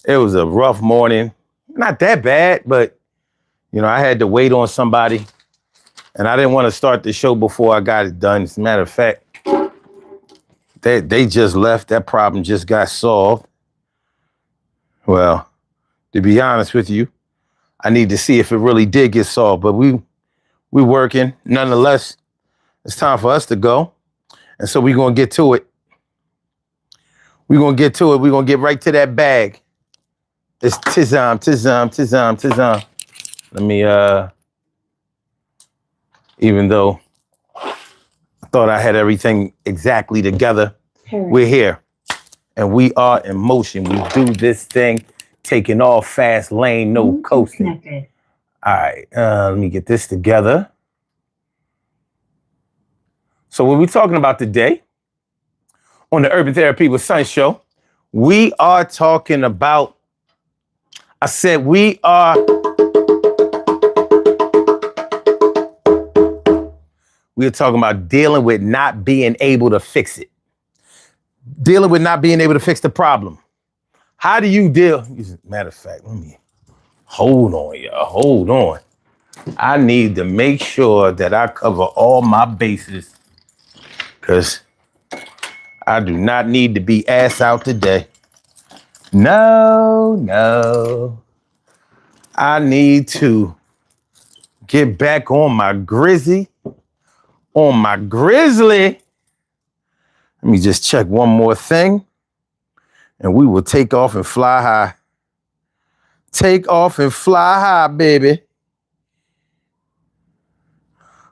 It was a rough morning. Not that bad, but I had to wait on somebody, and I didn't want to start the show before I got it done. As a matter of fact, they just left. That problem just got solved. Well, to be honest with you, I need to see if it really did get solved, but we working. Nonetheless, it's time for us to go. And so we're going to get to it. We're going to get to it. We're going to get right to that bag. It's tizam. Let me, even though I thought I had everything exactly together, we're here. And we are in motion. We do this thing, taking off fast lane, no coasting. Connected. All right, let me get this together. So what we're talking about today on the Urban Therapy with Son show, we are talking about, we are talking about dealing with not being able to fix it. Dealing with not being able to fix the problem. How do you deal? Matter of fact, let me hold on, y'all. Hold on. I need to make sure that I cover all my bases because I do not need to be ass out today. No. I need to get back on my grizzly. Let me just check one more thing, and we will take off and fly high. Take off and fly high, baby.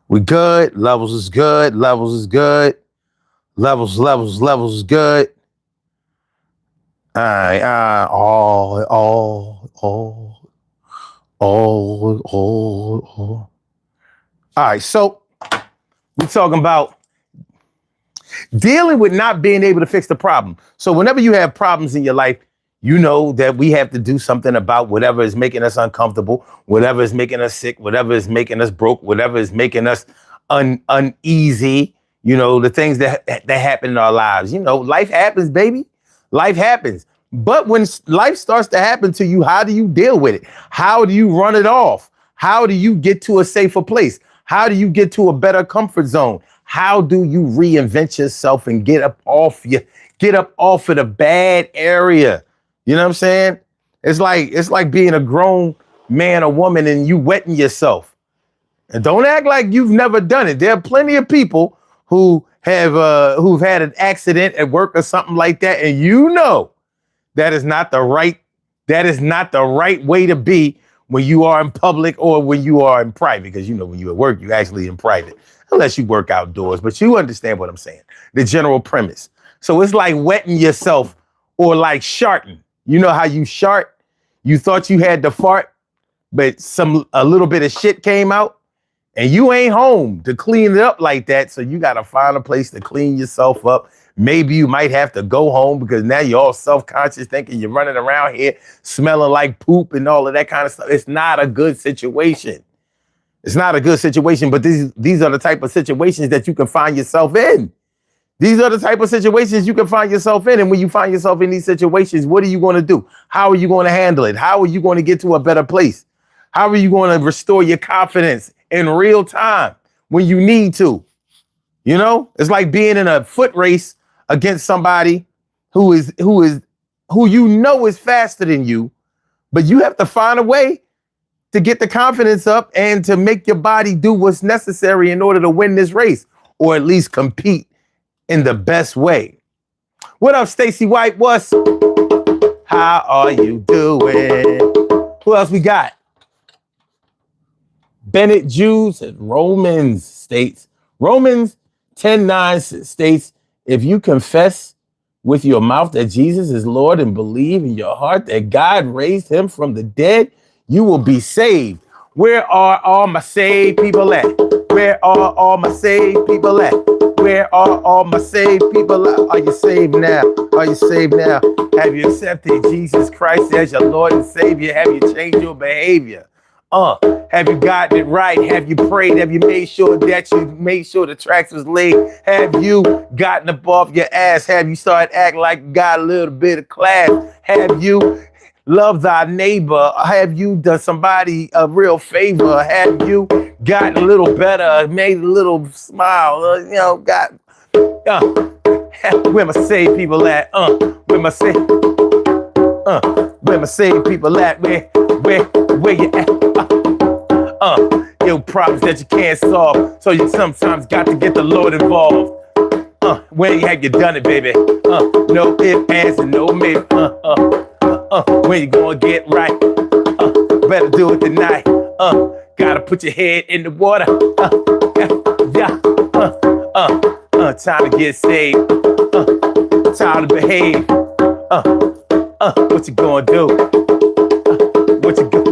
We good. Levels is good. Levels is good. Levels is good. All right. All right. So we're talking about dealing with not being able to fix the problem. So whenever you have problems in your life, you know that we have to do something about whatever is making us uncomfortable, whatever is making us sick, whatever is making us broke, whatever is making us uneasy, the things that happen in our lives. Life happens, baby. Life happens. But when life starts to happen to you, how do you deal with it? How do you run it off? How do you get to a safer place? How do you get to a better comfort zone? How do you reinvent yourself and get up off of the bad area? You know what I'm saying? It's like being a grown man or woman and you wetting yourself. And don't act like you've never done it. There are plenty of people who've had an accident at work or something like that, and that is not the right way to be when you are in public or when you are in private, because when you're at work, you're actually in private, unless you work outdoors, but you understand what I'm saying, the general premise. So it's like wetting yourself or like sharting. You know how you shart? You thought you had to fart, but a little bit of shit came out and you ain't home to clean it up like that. So you got to find a place to clean yourself up. Maybe you might have to go home because now you're all self-conscious thinking you're running around here smelling like poop and all of that kind of stuff. It's not a good situation. It's not a good situation, but these are the type of situations that you can find yourself in. These are the type of situations you can find yourself in. And when you find yourself in these situations, what are you going to do? How are you going to handle it? How are you going to get to a better place? How are you going to restore your confidence in real time when you need to? It's like being in a foot race against somebody who is faster than you, but you have to find a way to get the confidence up and to make your body do what's necessary in order to win this race, or at least compete in the best way. What up, Stacy White? How are you doing? Who else we got? Bennett Jews and Romans states, Romans 10:9 states, if you confess with your mouth that Jesus is Lord and believe in your heart that God raised him from the dead, you will be saved. Where are all my saved people at? Where are all my saved people at? Where are all my saved people at? Are you saved now? Are you saved now? Have you accepted Jesus Christ as your Lord and Savior? Have you changed your behavior? Have you gotten it right? Have you prayed? Have you made sure the tracks was laid? Have you gotten up off your ass? Have you started acting like you got a little bit of class? Have you Love thy neighbor. Have you done somebody a real favor? Have you gotten a little better? Made a little smile? Got where my saved people at? Where my saved people at? Where you at? Problems that you can't solve, so you sometimes got to get the Lord involved. When have you done it, baby? No ifs, ands, and no maybe. When you gonna get right? Better do it tonight. Gotta put your head in the water. Time to get saved. Time to behave. What you gonna do? What you gonna?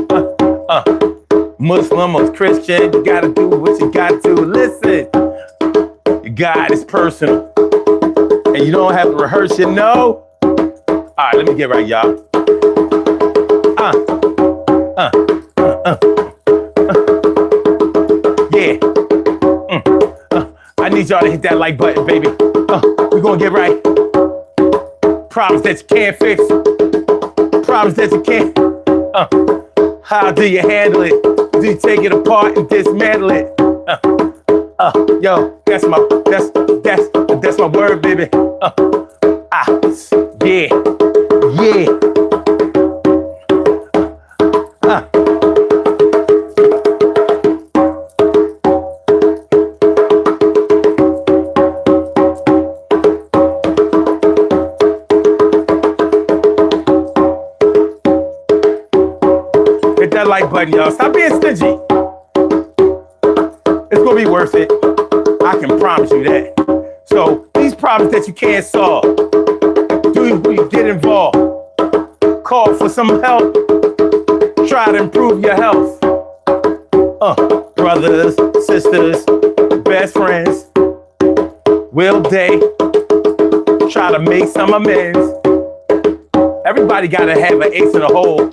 Muslim or Christian, you gotta do what you gotta do. Listen, God is personal, and you don't have to rehearse your no. All right, let me get right, y'all. Yeah. I need y'all to hit that like button, baby. We're gonna get right. Problems that you can't fix. Problems that you can't. How do you handle it? Do you take it apart and dismantle it? Yo, that's my word, baby. Yeah. Hit that like button, y'all. Stop being stingy. It's gonna be worth it. I can promise you that. So these problems that you can't solve, do you get involved? Call for some help. Try to improve your health. Brothers, sisters, best friends, will they try to make some amends? Everybody gotta have an ace in the hole.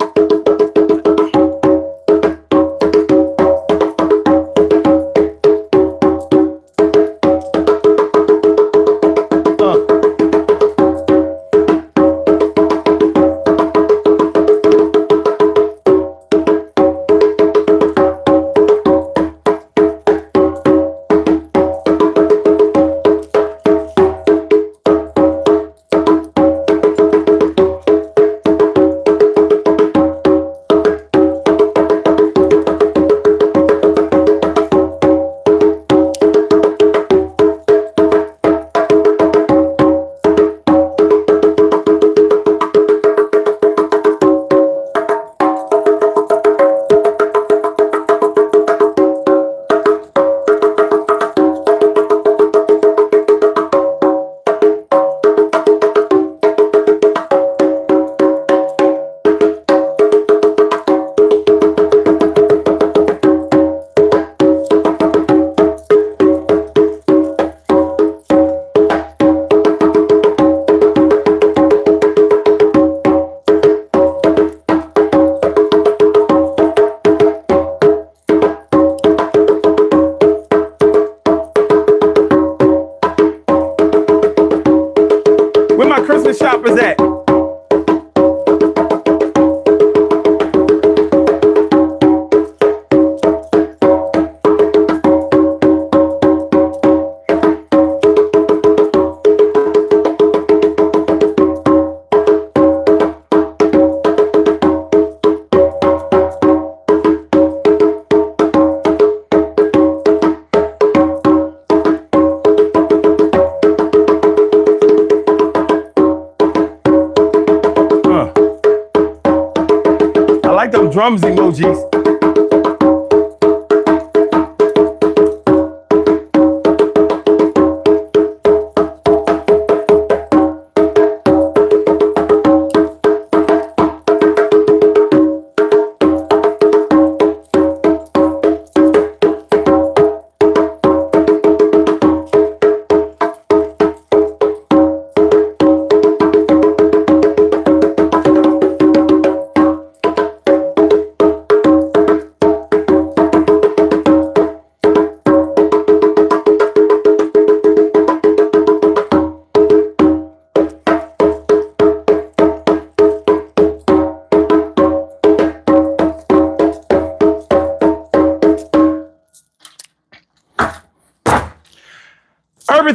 Christmas shoppers at? I like them drums emojis.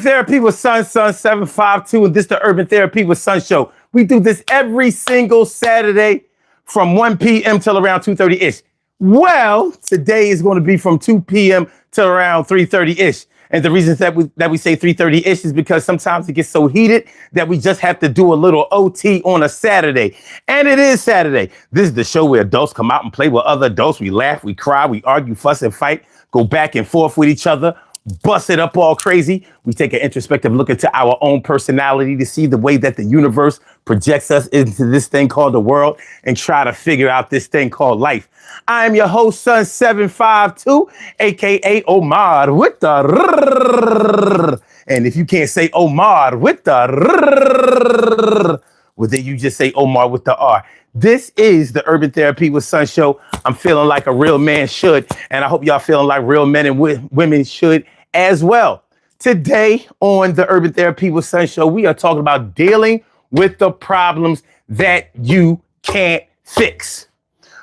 Therapy with Sun 752, and this is the Urban Therapy with Sun show. We do this every single Saturday from 1 p.m. till around 2:30-ish. Well, today is going to be from 2 p.m. till around 3:30-ish. And the reason that we say 3:30-ish is because sometimes it gets so heated that we just have to do a little OT on a Saturday. And it is Saturday. This is the show where adults come out and play with other adults. We laugh, we cry, we argue, fuss, and fight, go back and forth with each other, bust it up all crazy. We take an introspective look into our own personality to see the way that the universe projects us into this thing called the world and try to figure out this thing called life. I am your host, Sun 752, aka Omar with the rrrr. And if you can't say Omar with the rrrr, well, then you just say Omar with the R. This is the Urban Therapy with Sun show. I'm feeling like a real man should, and I hope y'all feeling like real men and women should as well. Today on the Urban Therapy with Sun show, we are talking about dealing with the problems that you can't fix.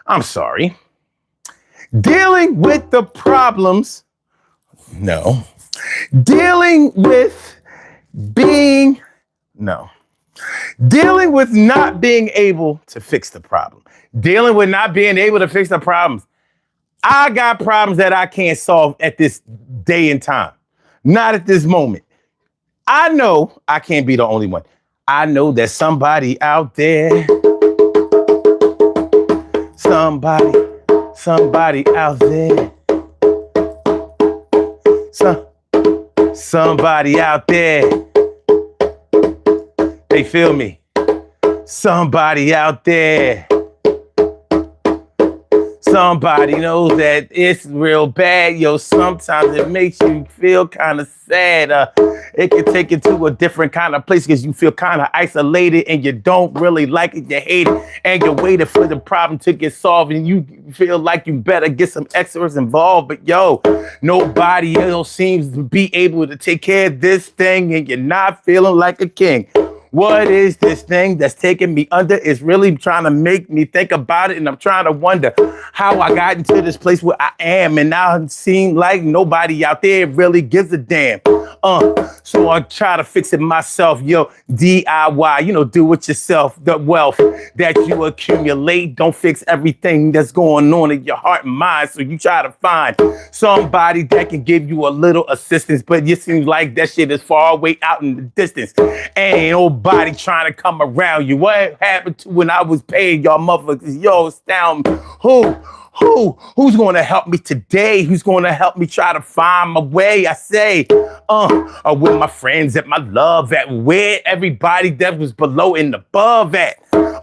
I'm sorry. Dealing with the problems. No. Dealing with being. No. Dealing with not being able to fix the problem. Dealing with not being able to fix the problems. I got problems that I can't solve at this day and time. Not at this moment. I know I can't be the only one. I know that somebody out there, somebody out there, somebody out there, they feel me. Somebody out there. Somebody knows that it's real bad. Yo, sometimes it makes you feel kind of sad. It can take you to a different kind of place because you feel kind of isolated and you don't really like it. You hate it and you're waiting for the problem to get solved and you feel like you better get some experts involved. But yo, nobody else seems to be able to take care of this thing and you're not feeling like a king. What is this thing that's taking me under? It's really trying to make me think about it. And I'm trying to wonder how I got into this place where I am. And now it seems like nobody out there really gives a damn. So I try to fix it myself. Yo, DIY, do it yourself. The wealth that you accumulate. Don't fix everything that's going on in your heart and mind. So you try to find somebody that can give you a little assistance. But it seems like that shit is far away out in the distance. Ain't nobody trying to come around you. What happened to when I was paying y'all motherfuckers? Yo, astound me. Who's going to help me today? Who's going to help me try to find my way? I say, with my friends at my love at where everybody that was below and above at.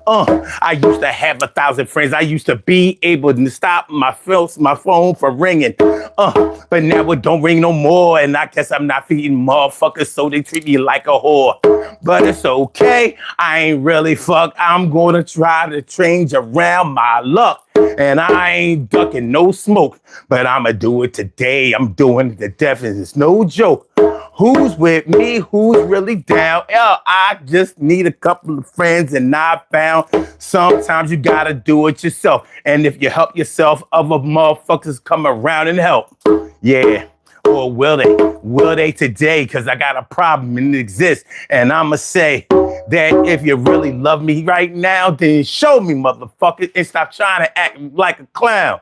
I used to have 1,000 friends. I used to be able to stop my phone from ringing. But now it don't ring no more. And I guess I'm not feeding motherfuckers, so they treat me like a whore. But it's okay. I ain't really fucked. I'm going to try to change around my luck. And I ain't ducking no smoke. But I'ma do it today. I'm doing it to death. It's no joke. Who's with me? Who's really down? I just need a couple of friends and I found sometimes you gotta do it yourself. And if you help yourself, other motherfuckers come around and help. Yeah. Or will they? Will they today? Because I got a problem and it exists. And I'ma say that if you really love me right now, then show me, motherfucker, and stop trying to act like a clown.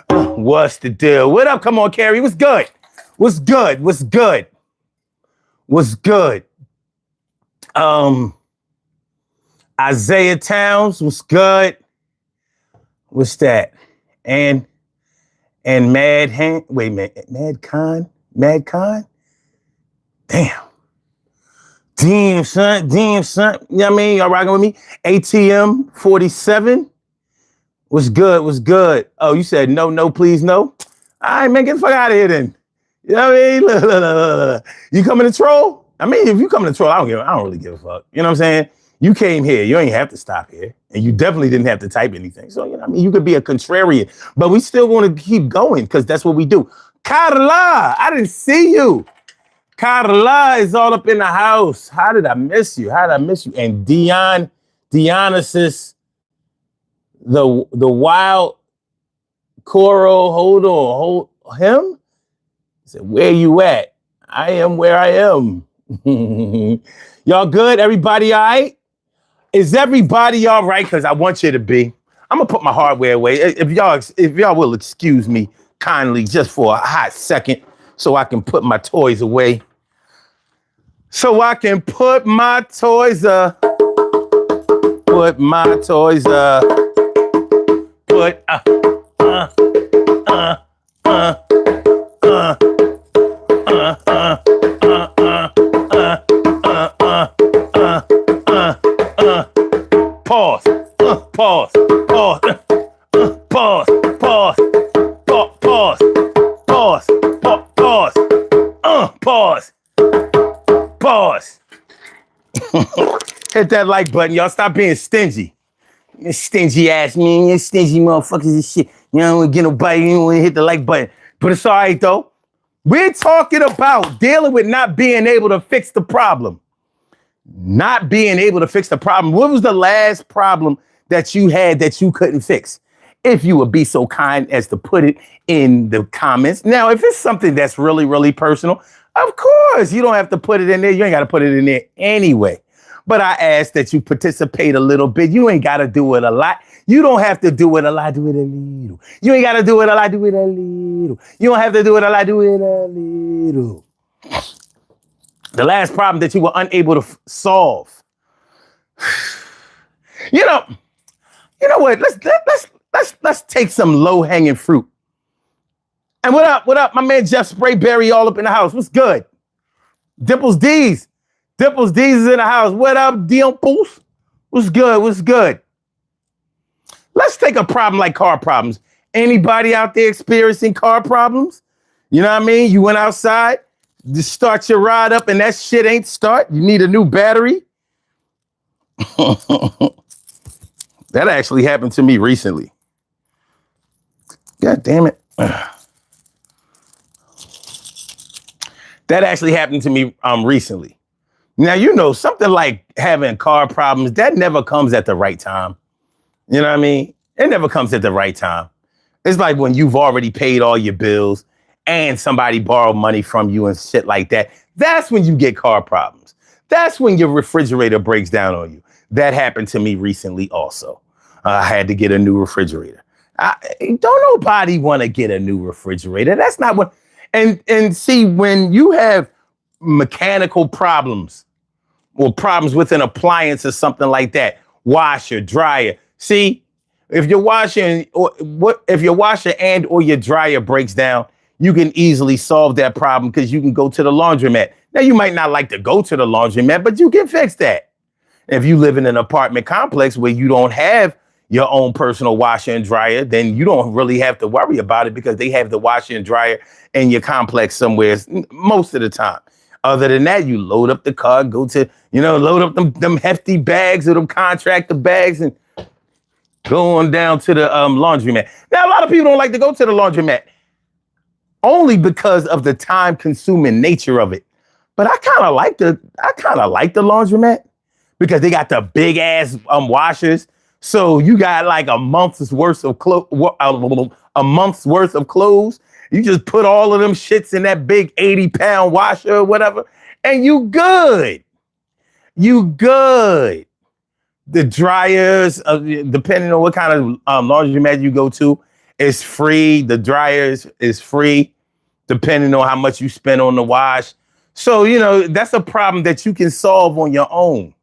What's the deal? What up? Come on, Carrie. What's good? What's good? What's good? What's good? Isaiah Towns, what's good? What's that? And Mad Hand. Wait a minute. Mad Con? Damn, son. You know what I mean? Y'all rocking with me? ATM 47. What's good? Oh, you said no, please, no? All right, man, get the fuck out of here then. You know what I mean? Look. You coming to troll? I mean, if you coming to troll, I don't really give a fuck. You know what I'm saying? You came here. You ain't have to stop here. And you definitely didn't have to type anything. So, you could be a contrarian. But we still want to keep going because that's what we do. Carla, I didn't see you. Carla is all up in the house. How did I miss you? And Dionysus, the wild coral, hold him? I said, where you at? I am where I am. Y'all good? Everybody all right? Is everybody all right? Because I want you to be. I'm gonna put my hardware away. If y'all will excuse me kindly just for a hot second so I can put my toys away. So I can put my toys up. Put my toys up. Put pause. Pause. Pause. Pause. Pause. Pause. Pause. Pause. Pause. Pause. Hit that like button, y'all. Stop being stingy. You stingy ass man. You stingy motherfuckers and shit. You don't want to get nobody. You don't want to hit the like button. But it's all right, though. We're talking about dealing with not being able to fix the problem. Not being able to fix the problem. What was the last problem that you had that you couldn't fix? If you would be so kind as to put it in the comments. Now, if it's something that's really, really personal, of course, you don't have to put it in there. You ain't got to put it in there anyway. But I ask that you participate a little bit. You ain't got to do it a lot. You don't have to do it a lot. Do it a little. You ain't got to do it a lot. Do it a little. You don't have to do it a lot. Do it a little. The last problem that you were unable to solve. You know what? Let's take some low-hanging fruit. And what up? What up? My man Jeff Sprayberry all up in the house. What's good? Dimples D's. Dimples D's is in the house. What up, Dimples? What's good? What's good? Let's take a problem like car problems. Anybody out there experiencing car problems? You know what I mean? You went outside, just start your ride up and that shit ain't start. You need a new battery. That actually happened to me recently. God damn it. That actually happened to me recently. Now, you know, something like having car problems, that never comes at the right time. You know what I mean? It never comes at the right time. It's like when you've already paid all your bills and somebody borrowed money from you and shit like that. That's when you get car problems. That's when your refrigerator breaks down on you. That happened to me recently also. I had to get a new refrigerator. Don't nobody want to get a new refrigerator. That's not what. And see, when you have mechanical problems or problems with an appliance or something like that, washer, dryer. See, if your washer and or your dryer breaks down, you can easily solve that problem because you can go to the laundromat. Now, you might not like to go to the laundromat, but you can fix that. If you live in an apartment complex where you don't have your own personal washer and dryer, then you don't really have to worry about it because they have the washer and dryer in your complex somewhere most of the time. Other than that, you load up the car, go to, load up them hefty bags or them contractor bags and go on down to the laundromat. Now, a lot of people don't like to go to the laundromat only because of the time-consuming nature of it. But I kind of like the laundromat because they got the big ass washers. So you got like a month's worth of clothes. You just put all of them shits in that big 80-pound washer or whatever, and you good. You good. The dryers, depending on what kind of laundromat you go to, is free. The dryers is free, depending on how much you spend on the wash. So, that's a problem that you can solve on your own.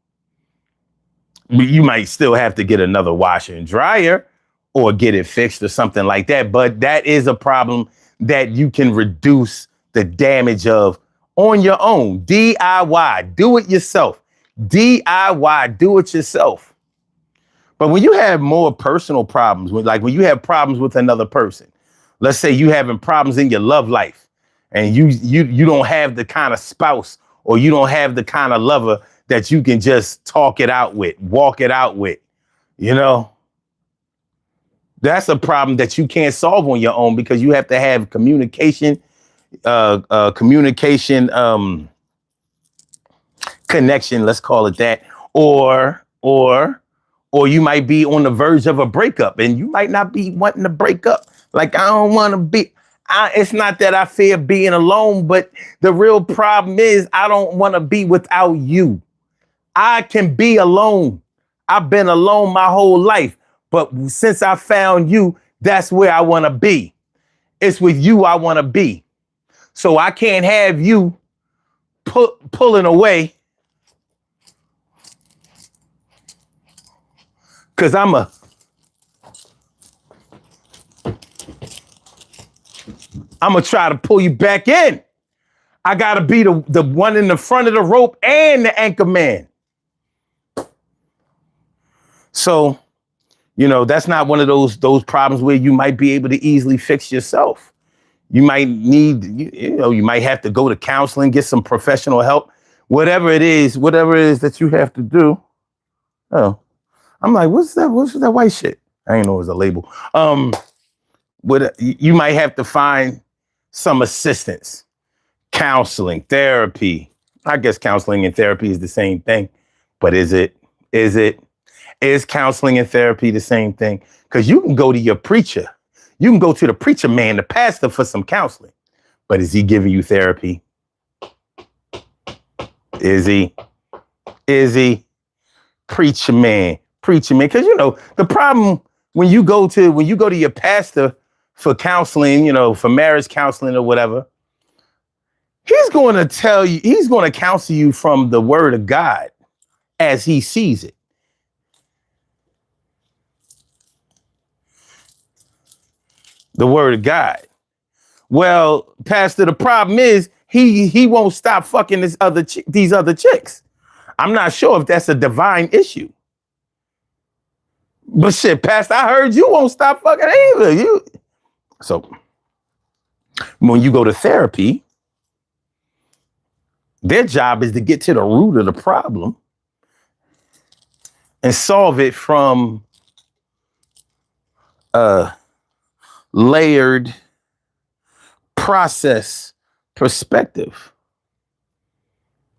You might still have to get another washer and dryer or get it fixed or something like that. But that is a problem that you can reduce the damage of on your own. DIY, do it yourself. DIY, do it yourself. But when you have more personal problems, when you have problems with another person, let's say you having problems in your love life and you don't have the kind of spouse or you don't have the kind of lover that you can just talk it out with, walk it out with, that's a problem that you can't solve on your own because you have to have communication connection, let's call it that, or you might be on the verge of a breakup and you might not be wanting to break up. Like, I don't want to be, It's not that I fear being alone, but the real problem is I don't want to be without you. I can be alone. I've been alone my whole life. But since I found you, that's where I want to be. It's with you I want to be. So I can't have you pulling away because I'm going to try to pull you back in. I got to be the one in the front of the rope and the anchor man. So, that's not one of those problems where you might be able to easily fix yourself. You might need, you might have to go to counseling, get some professional help, whatever it is that you have to do. Oh, I'm like, what's that white shit? I didn't know it was a label. You might have to find some assistance, counseling, therapy. I guess counseling and therapy is the same thing, but is counseling and therapy the same thing? Because you can go to your preacher. You can go to the preacher man, the pastor, for some counseling. But is he giving you therapy? Is he? Preacher man. Because, the problem when you go to your pastor for counseling, for marriage counseling or whatever, he's going to counsel you from the word of God as he sees it. The word of God. Well, Pastor, the problem is he won't stop fucking these other chicks. I'm not sure if that's a divine issue. But shit, Pastor, I heard you won't stop fucking either. So when you go to therapy, their job is to get to the root of the problem and solve it from layered process perspective.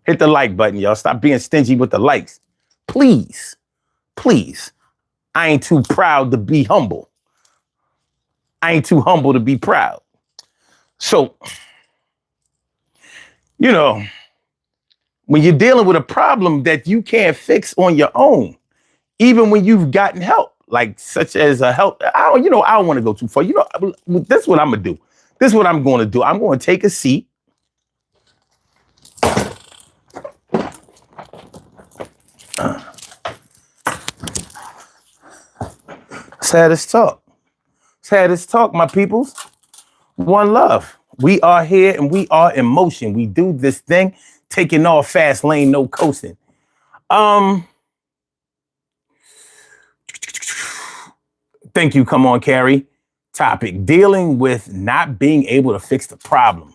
Hit the like button, y'all. Stop being stingy with the likes. Please. I ain't too proud to be humble. I ain't too humble to be proud. So, when you're dealing with a problem that you can't fix on your own, even when you've gotten help, like such as a help, I don't want to go too far. This is what I'm going to do. This is what I'm going to do. I'm going to take a seat. Let's have this talk. My peoples. One love. We are here and we are in motion. We do this thing, taking off fast lane, no coasting. Thank you. Come on, Carrie. Topic: dealing with not being able to fix the problem.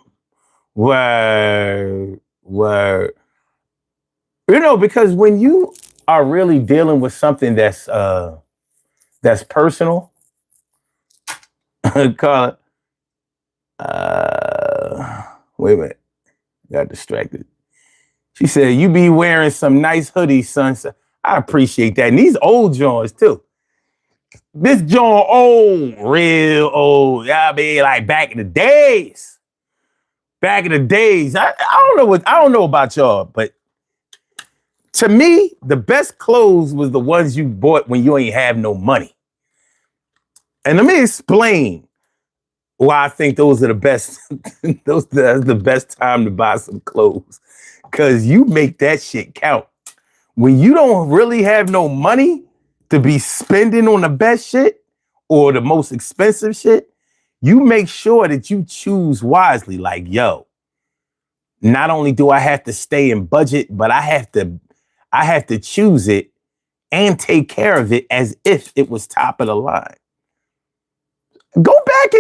Where because when you are really dealing with something that's personal, call it. Wait a minute. Got distracted. She said, "You be wearing some nice hoodies, son." I appreciate that. And these old joints too. This joint old, real old. I mean, like back in the days. I don't know about y'all, but to me, the best clothes was the ones you bought when you ain't have no money. And let me explain why I think those are the best. That's the best time to buy some clothes. Because you make that shit count. When you don't really have no money to be spending on the best shit or the most expensive shit, you make sure that you choose wisely. Like, yo, not only do I have to stay in budget, but I have to choose it and take care of it as if it was top of the line. Go back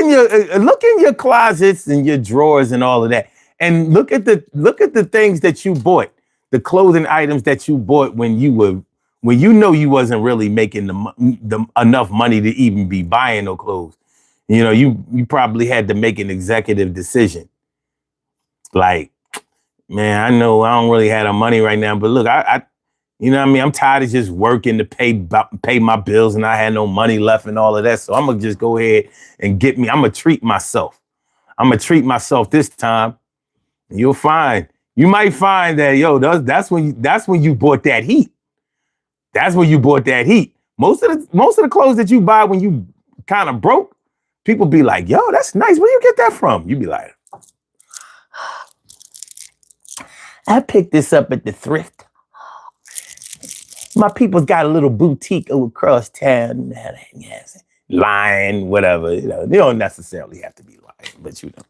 look in your closets and your drawers and all of that, and look at the things that you bought, the clothing items that you bought when you wasn't really making the enough money to even be buying no clothes. You probably had to make an executive decision. Like, man, I know I don't really have the money right now, but look, I'm tired of just working to pay my bills, and I had no money left and all of that. So I'm gonna just go ahead and I'm gonna treat myself. I'm going to treat myself this time. You might find that, yo, that's when you bought that heat. That's when you bought that heat. Most of the clothes that you buy when you kind of broke, people be like, yo, that's nice. Where you get that from? You be like, I picked this up at the thrift. My people's got a little boutique across town. Lying, whatever. You know, they don't necessarily have to be lying, but you know.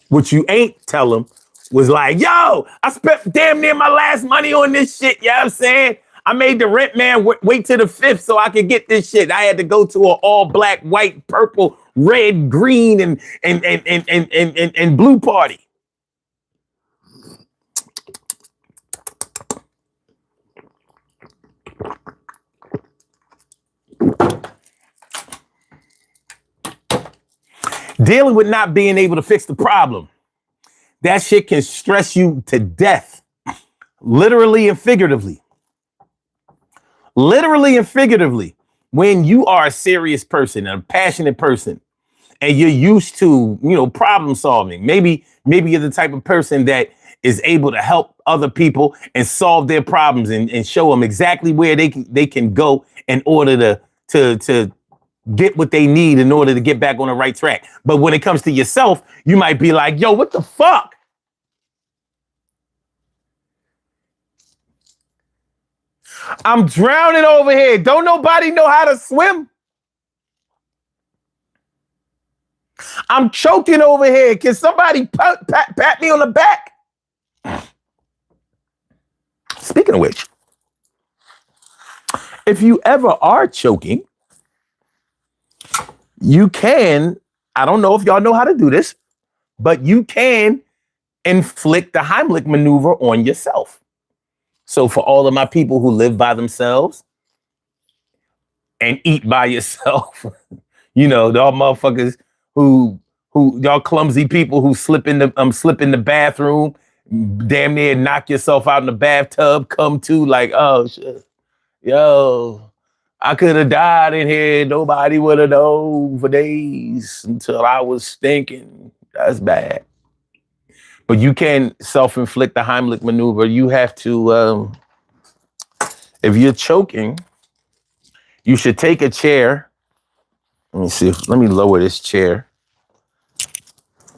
What you ain't tell them was like, yo, I spent damn near my last money on this shit. You know what I'm saying? I made the rent man wait till the 5th so I could get this shit. I had to go to an all black, white, purple, red, green, and blue party. Dealing with not being able to fix the problem. That shit can stress you to death. Literally and figuratively. Literally and figuratively. When you are a serious person, a passionate person, and you're used to, you know, problem solving. Maybe you're the type of person that is able to help other people and solve their problems and show them exactly where they can go in order to get what they need in order to get back on the right track. But when it comes to yourself, you might be like, yo, what the fuck? I'm drowning over here. Don't nobody know how to swim? I'm choking over here. Can somebody pat me on the back? Speaking of which, if you ever are choking, you can, I don't know if y'all know how to do this, but you can inflict the Heimlich maneuver on yourself. So for all of my people who live by themselves and eat by yourself, you know, y'all motherfuckers who y'all clumsy people who slip in the bathroom, damn near knock yourself out in the bathtub, come to like, oh shit, yo, I could have died in here. Nobody would have known for days until I was stinking. That's bad. But you can self-inflict the Heimlich maneuver. You have to, if you're choking, you should take a chair. Let me lower this chair.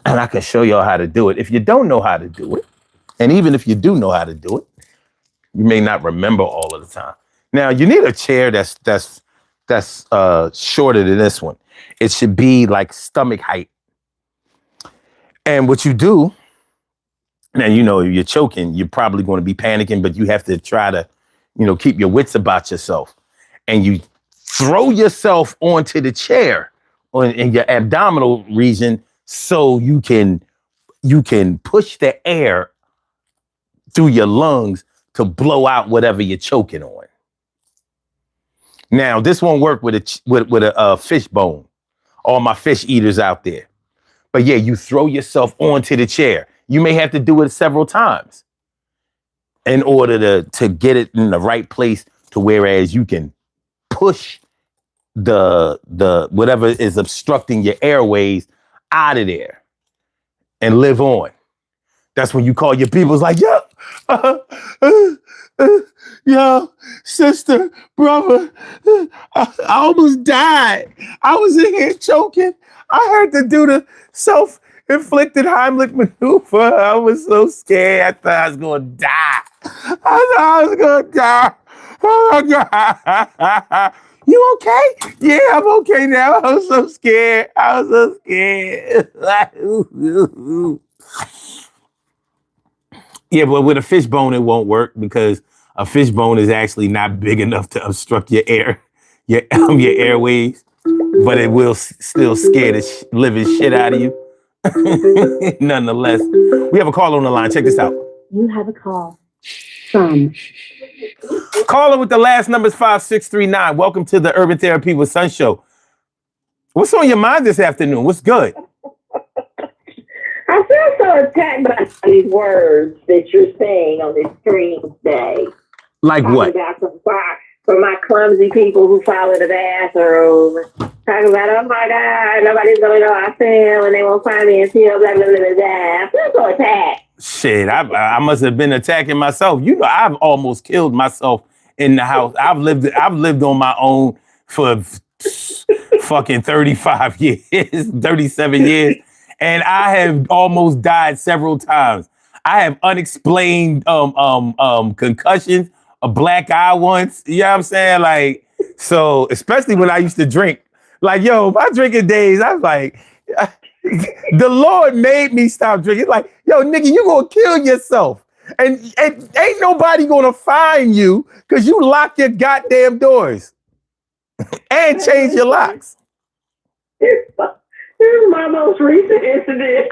And I can show y'all how to do it. If you don't know how to do it, and even if you do know how to do it, you may not remember all of the time. Now, you need a chair that's shorter than this one. It should be like stomach height. And what you do, now, you know, if you're choking, you're probably going to be panicking, but you have to try to, you know, keep your wits about yourself. And you throw yourself onto the chair in your abdominal region so you can push the air through your lungs to blow out whatever you're choking on. Now, this won't work with a fish bone. All my fish eaters out there. But yeah, you throw yourself onto the chair. You may have to do it several times in order to get it in the right place to whereas you can push the whatever is obstructing your airways out of there and live on. That's when you call your peoples like, yo, sister, brother, I almost died. I was in here choking. I had to do the self-inflicted Heimlich maneuver. I was so scared. I thought I was going to die. Oh my God. You okay? Yeah, I'm okay now. I was so scared. Yeah, but with a fish bone, it won't work because a fish bone is actually not big enough to obstruct your airways, but it will still scare the living shit out of you. Nonetheless, we have a call on the line. Check this out. You have a call from caller with the last number is 5639. Welcome to the Urban Therapy with Sun Show. What's on your mind this afternoon? What's good? I feel so attacked by these words that you're saying on this screen today. Like what? For my clumsy people who follow the bathroom Talking about, oh my God, nobody's gonna know I fell and they won't find me until blah blah blah blah blah. Please go attack. Shit, I must have been attacking myself. You know, I've almost killed myself in the house. I've lived on my own for fucking 35 years, 37 years, and I have almost died several times. I have unexplained concussions, a black eye once. You know what I'm saying? Like, so especially when I used to drink. Like, yo, my drinking days, I was like, the Lord made me stop drinking. Like, yo, nigga, you gonna kill yourself. And ain't nobody gonna find you because you lock your goddamn doors and change your locks. Here's my most recent incident.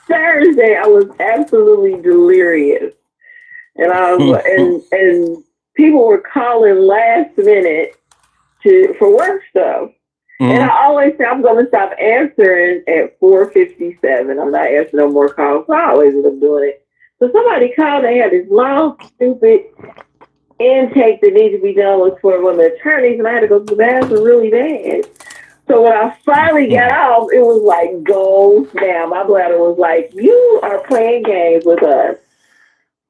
Thursday, I was absolutely delirious. And I was, and people were calling last minute for work stuff. And I always say I'm going to stop answering at 4:57. I'm not answering no more calls. So I always end up doing it. So somebody called. They had this long, stupid intake that needed to be done was for one of the attorneys, and I had to go to the bathroom really bad. So when I finally got off, it was like goals down. My bladder was like, "You are playing games with us."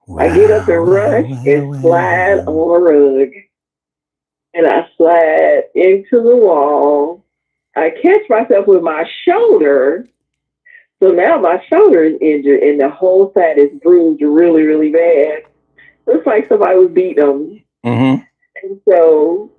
Wow, I get up and rush and slide on a rug. And I slide into the wall. I catch myself with my shoulder. So now my shoulder is injured and the whole side is bruised really, really bad. Looks like somebody was beating on me. And so,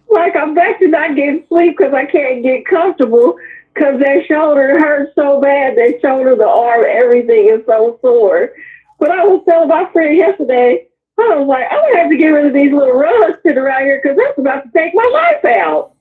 like, I'm back to not getting sleep because I can't get comfortable because that shoulder hurts so bad. That shoulder, the arm, everything is so sore. But I was telling my friend yesterday, I was like, I'm going to have to get rid of these little rugs sitting around here because that's about to take my life out.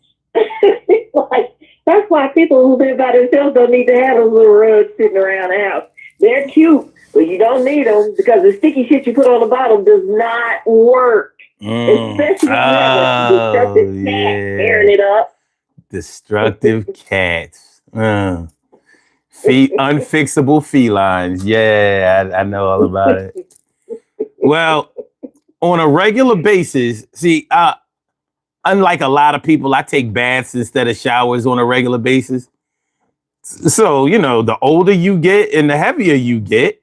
Like, that's why people who live by themselves don't need to have those little rugs sitting around the house. They're cute, but you don't need them because the sticky shit you put on the bottom does not work. Especially when you have a destructive cat tearing it up. Destructive cats. Unfixable felines. Yeah, I know all about it. Well, on a regular basis, see, unlike a lot of people, I take baths instead of showers on a regular basis. So, you know, the older you get and the heavier you get,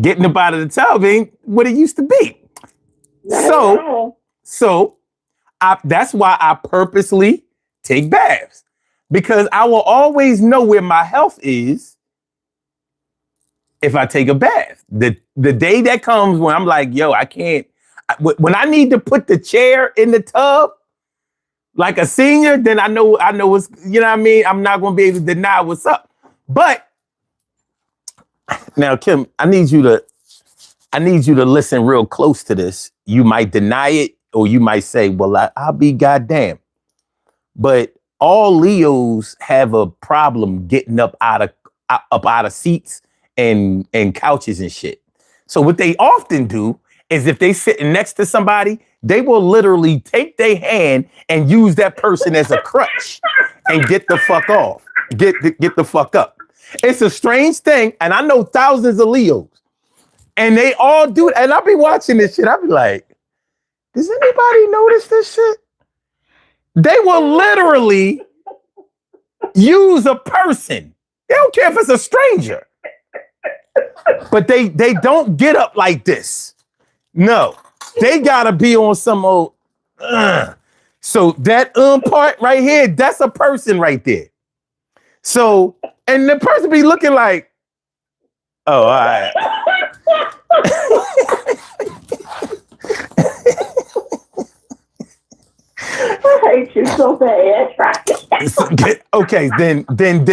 getting up out of the tub ain't what it used to be. So that's why I purposely take baths, because I will always know where my health is if I take a bath. The day that comes when I'm like, yo, I can't, when I need to put the chair in the tub like a senior, then I know what's, you know what I mean? I'm not going to be able to deny what's up. But now, Kim, I need you to listen real close to this. You might deny it or you might say, well, I'll be goddamn. But all Leos have a problem getting up out of seats and couches and shit. So what they often do is if they sitting next to somebody, they will literally take their hand and use that person as a crutch and get the fuck off. Get the fuck up. It's a strange thing, and I know thousands of Leos, and they all do it. And I'll be watching this shit. I'll be like, does anybody notice this shit? They will literally use a person. They don't care if it's a stranger. But they don't get up like this. No, they gotta be on some old. So that part right here, that's a person right there. So, and the person be looking like, oh, all right. I hate you so bad. Okay, then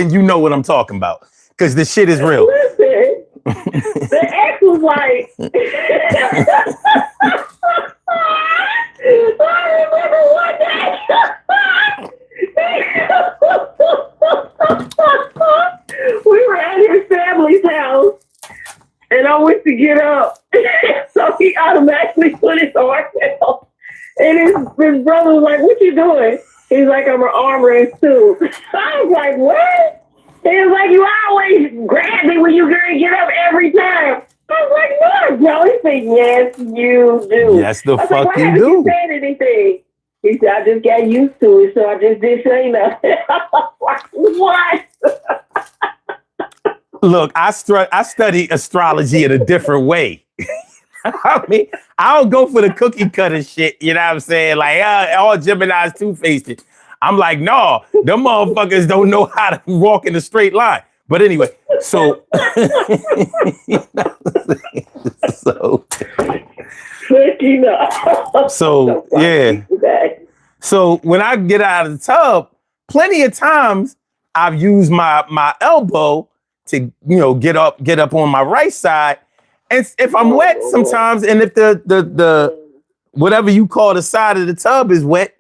you know what I'm talking about, because the shit is real. Listen, the ex was like, I remember one day. We were at his family's house, and I went to get up, so he automatically put his arm down. And his brother was like, what you doing? He's like, I'm an arm rest too. I was like, what? He was like, you always grab me when you get up every time. I was like, no, I Joey said, yes, you do. Yes, the I was like, fuck why you haven't you do. said anything? He said, I just got used to it, so I just didn't say nothing. I was like, what? Look, I study astrology in a different way. I mean, I don't go for the cookie cutter shit. You know what I'm saying? Like, all Gemini's two-faced. I'm like, no, them motherfuckers don't know how to walk in a straight line. But anyway, so, so, so yeah. So when I get out of the tub, plenty of times I've used my elbow to, get up on my right side. And if I'm wet sometimes, and if the whatever you call the side of the tub is wet,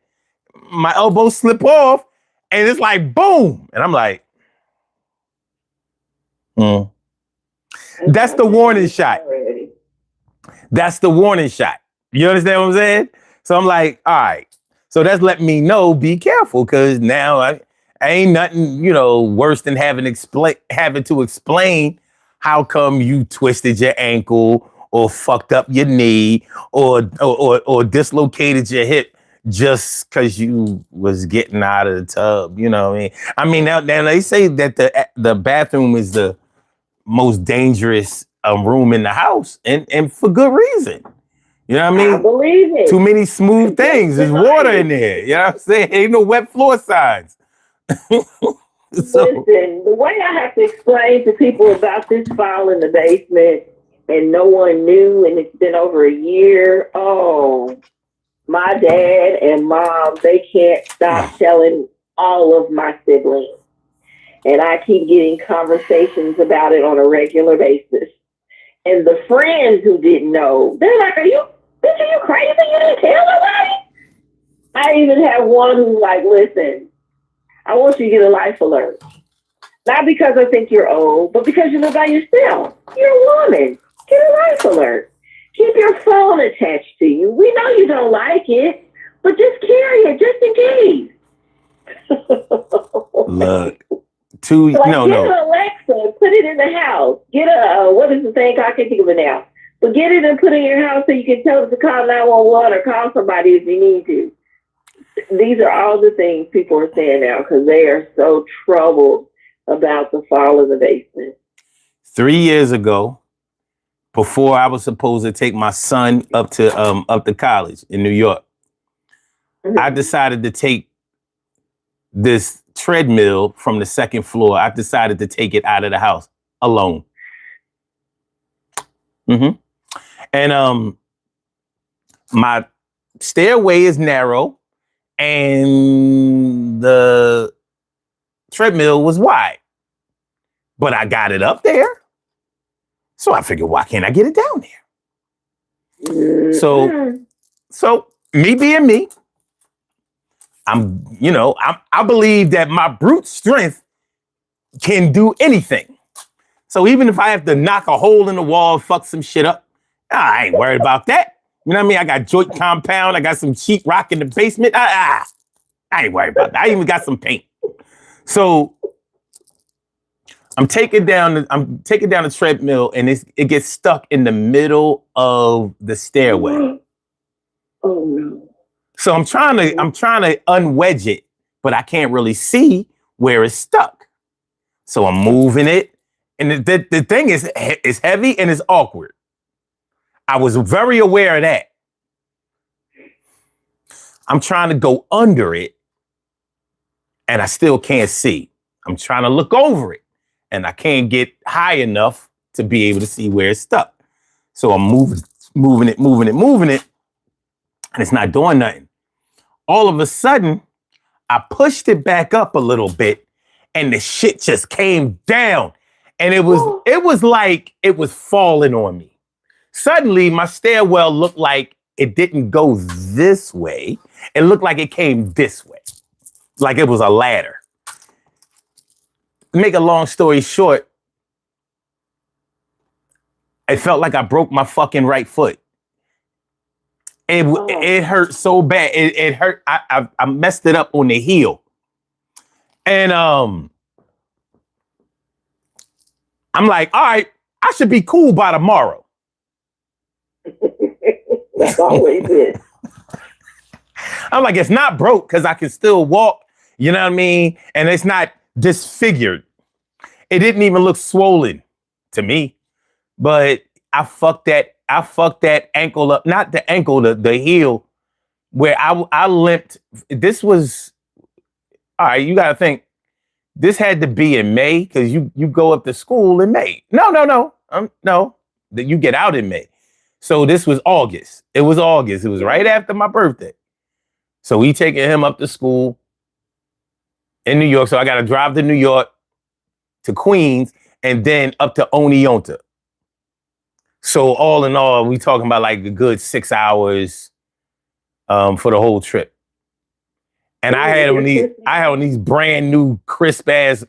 my elbow slip off, and it's like boom, and I'm like, that's the warning shot. That's the warning shot. You understand what I'm saying? So I'm like, all right. So that's letting me know, be careful, because now I ain't nothing, worse than having to explain how come you twisted your ankle or fucked up your knee or dislocated your hip just because you was getting out of the tub. You know what I mean? I mean, now they say that the bathroom is the most dangerous room in the house, and for good reason. You know what I mean? I believe it. Too many smooth things. There's water in there. You know what I'm saying? Ain't no wet floor signs. Listen, the way I have to explain to people about this file in the basement and no one knew, and it's been over a year. Oh, my dad and mom, they can't stop telling all of my siblings. And I keep getting conversations about it on a regular basis. And the friends who didn't know, they're like, are you crazy? You didn't tell nobody? I even have one who's like, listen, I want you to get a life alert. Not because I think you're old, but because you live by yourself. You're a woman. Get a life alert. Keep your phone attached to you. We know you don't like it, but just carry it just in case. Look, Get an Alexa, put it in the house. Get what is the thing? I can't think of it now. But get it and put it in your house so you can tell it to call 911 or call somebody if you need to. These are all the things people are saying now because they are so troubled about the fall of the basement. 3 years ago, before I was supposed to take my son up to college in New York, I decided to take this treadmill from the second floor. I decided to take it out of the house alone. And my stairway is narrow and the treadmill was wide, but I got it up there. So I figured, why can't I get it down there? So me being me, I believe that my brute strength can do anything. So even if I have to knock a hole in the wall, fuck some shit up, I ain't worried about that. You know what I mean? I got joint compound. I got some sheet rock in the basement. I ain't worried about that. I even got some paint. So I'm taking down the treadmill, and it gets stuck in the middle of the stairway. Oh no. So I'm trying to unwedge it, but I can't really see where it's stuck. So I'm moving it, and the thing is heavy and it's awkward. I was very aware of that. I'm trying to go under it, and I still can't see. I'm trying to look over it, and I can't get high enough to be able to see where it's stuck. So I'm moving it, and it's not doing nothing. All of a sudden, I pushed it back up a little bit, and the shit just came down. And it was like it was falling on me. Suddenly, my stairwell looked like it didn't go this way. It looked like it came this way, like it was a ladder. To make a long story short, it felt like I broke my fucking right foot. It hurt so bad. It hurt. I messed it up on the heel. And I'm like, all right, I should be cool by tomorrow. That's always it. I'm like, it's not broke because I can still walk, you know what I mean? And it's not disfigured. It didn't even look swollen to me. But I fucked that ankle up, not the ankle, the heel, where I limped. This was, all right, you gotta think, this had to be in May, because you go up to school in May. No, that you get out in May. So this was August. It was August. It was right after my birthday. So we taking him up to school in New York. So I got to drive to New York, to Queens, and then up to Oneonta. So all in all, we talking about like a good 6 hours for the whole trip. And I had on these brand new crisp ass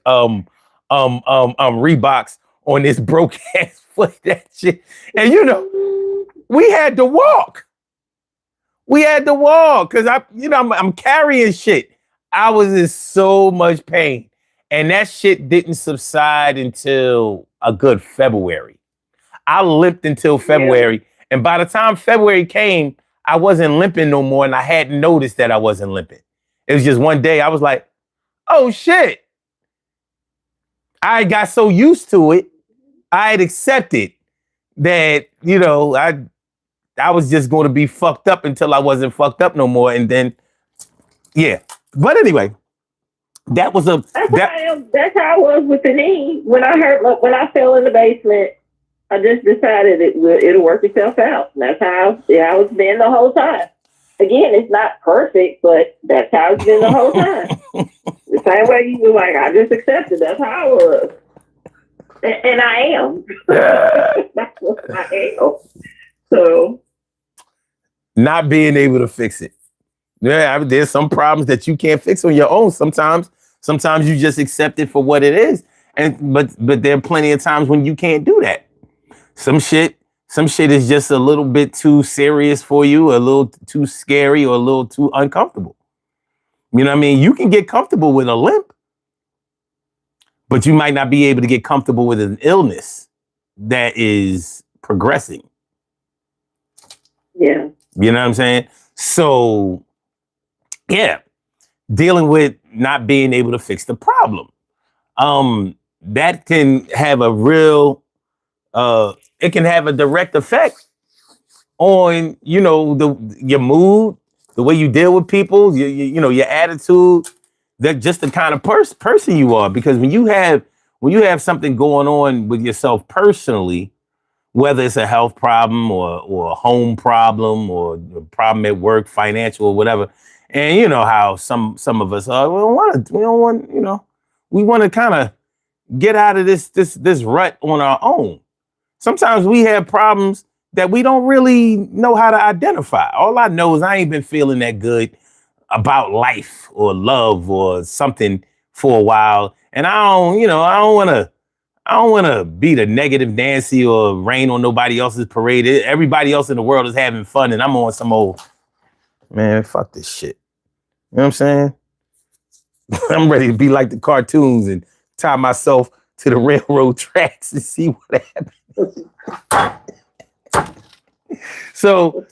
Reeboks on this broke ass foot, that shit. And you know, we had to walk. We had to walk because I'm carrying shit. I was in so much pain. And that shit didn't subside until a good February. I limped until February. Yeah. And by the time February came, I wasn't limping no more. And I hadn't noticed that I wasn't limping. It was just one day I was like, oh shit. I got so used to it. I had accepted that, you know, I was just going to be fucked up until I wasn't fucked up no more. And then, yeah. But anyway, that's how I was with the knee. When I fell in the basement, I just decided it'll work itself out. And that's how it's been the whole time. Again, it's not perfect, but that's how it's been the whole time. The same way you were like, I just accepted. That's how I was. And I am. That's what I am. So. Not being able to fix it. Yeah, there's some problems that you can't fix on your own. Sometimes you just accept it for what it is. But there are plenty of times when you can't do that. Some shit is just a little bit too serious for you, a little too scary, or a little too uncomfortable. You know what I mean? You can get comfortable with a limp, but you might not be able to get comfortable with an illness that is progressing. Yeah. You know what I'm saying? So, yeah, dealing with not being able to fix the problem. That can have a real, it can have a direct effect on, you know, your mood, the way you deal with people, your attitude, that just the kind of person you are. Because when you have something going on with yourself personally, whether it's a health problem or a home problem or a problem at work, financial or whatever, and you know how some of us are, we want to kind of get out of this rut on our own. Sometimes we have problems that we don't really know how to identify. All I know is I ain't been feeling that good about life or love or something for a while. And I don't want to be the negative Nancy or rain on nobody else's parade. Everybody else in the world is having fun and I'm on some old, man, fuck this shit. You know what I'm saying? I'm ready to be like the cartoons and tie myself to the railroad tracks and see what happens. So,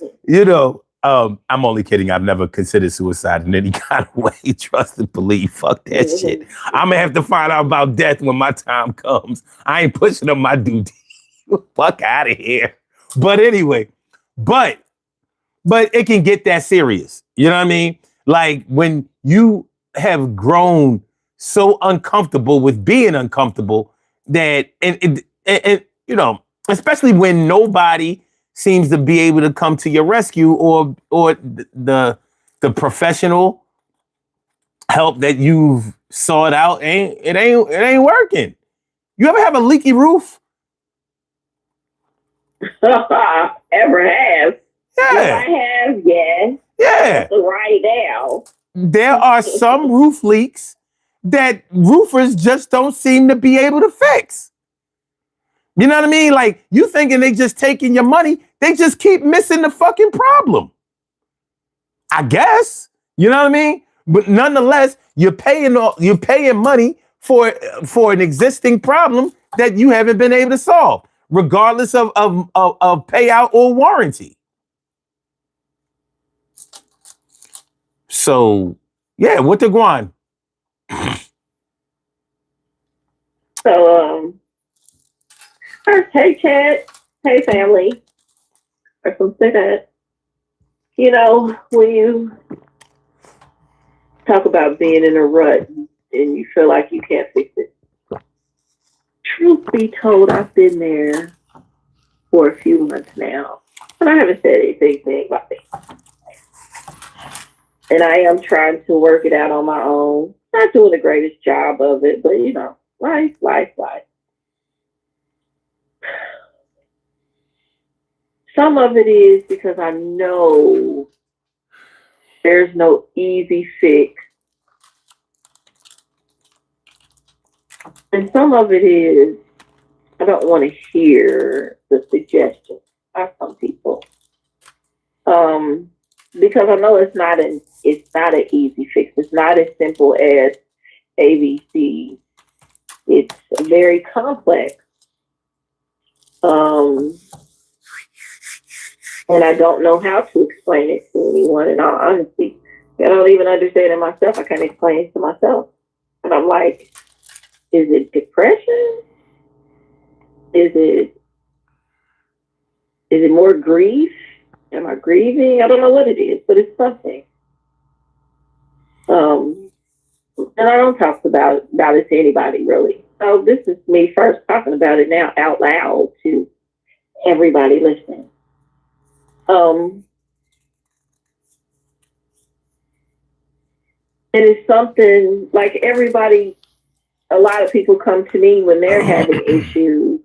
I'm only kidding. I've never considered suicide in any kind of way. Trust and believe. Fuck that shit. I'm going to have to find out about death when my time comes. I ain't pushing up my duty. Fuck out of here. But anyway, but it can get that serious. You know what I mean? Like when you have grown so uncomfortable with being uncomfortable that, and especially when nobody seems to be able to come to your rescue or the professional help that you've sought out it ain't working. You ever have a leaky roof? Ever have? Yeah. Yes, I have, yes. Yeah. Right now. There are some roof leaks that roofers just don't seem to be able to fix. You know what I mean? Like, you thinking they just taking your money, they just keep missing the fucking problem. I guess. You know what I mean? But nonetheless, you're paying money for an existing problem that you haven't been able to solve, regardless of payout or warranty. So, yeah, what the guan? So, first, hey, Chad. Hey, family. Or something that, when you talk about being in a rut and you feel like you can't fix it. Truth be told, I've been there for a few months now, and I haven't said anything about it. And I am trying to work it out on my own. Not doing the greatest job of it, but life. Some of it is because I know there's no easy fix. And some of it is I don't want to hear the suggestions by some people. Because I know it's not an easy fix. It's not as simple as ABC. It's very complex. And I don't know how to explain it to anyone. In all honesty, I don't even understand it myself. I can't explain it to myself. And I'm like, is it depression? Is it more grief? Am I grieving? I don't know what it is, but it's something. And I don't talk about it to anybody really. So this is me first talking about it now out loud to everybody listening. It is something like everybody, a lot of people come to me when they're having issues,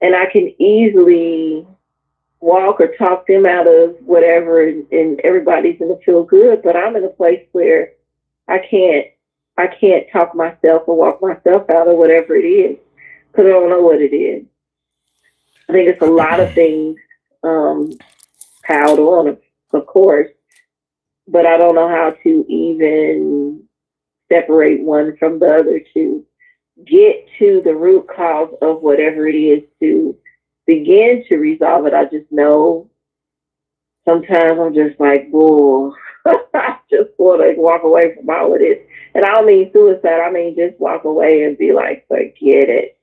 and I can easily walk or talk them out of whatever, and everybody's going to feel good. But I'm in a place where I can't talk myself or walk myself out of whatever it is because I don't know what it is. I think it's a lot of things piled on, of course, but I don't know how to even separate one from the other to get to the root cause of whatever it is to begin to resolve it. I just know sometimes I'm just like, whoa, I just want to walk away from all of this. And I don't mean suicide. I mean just walk away and be like, forget it.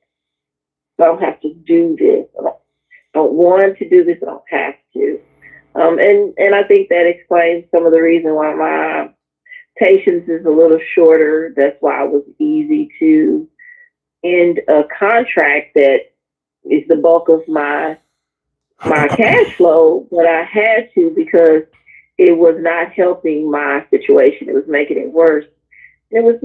I don't have to do this. I don't want to do this. I don't have to. And I think that explains some of the reason why my patience is a little shorter. That's why it was easy to end a contract that is the bulk of my cash flow, but I had to because it was not helping my situation. It was making it worse. It was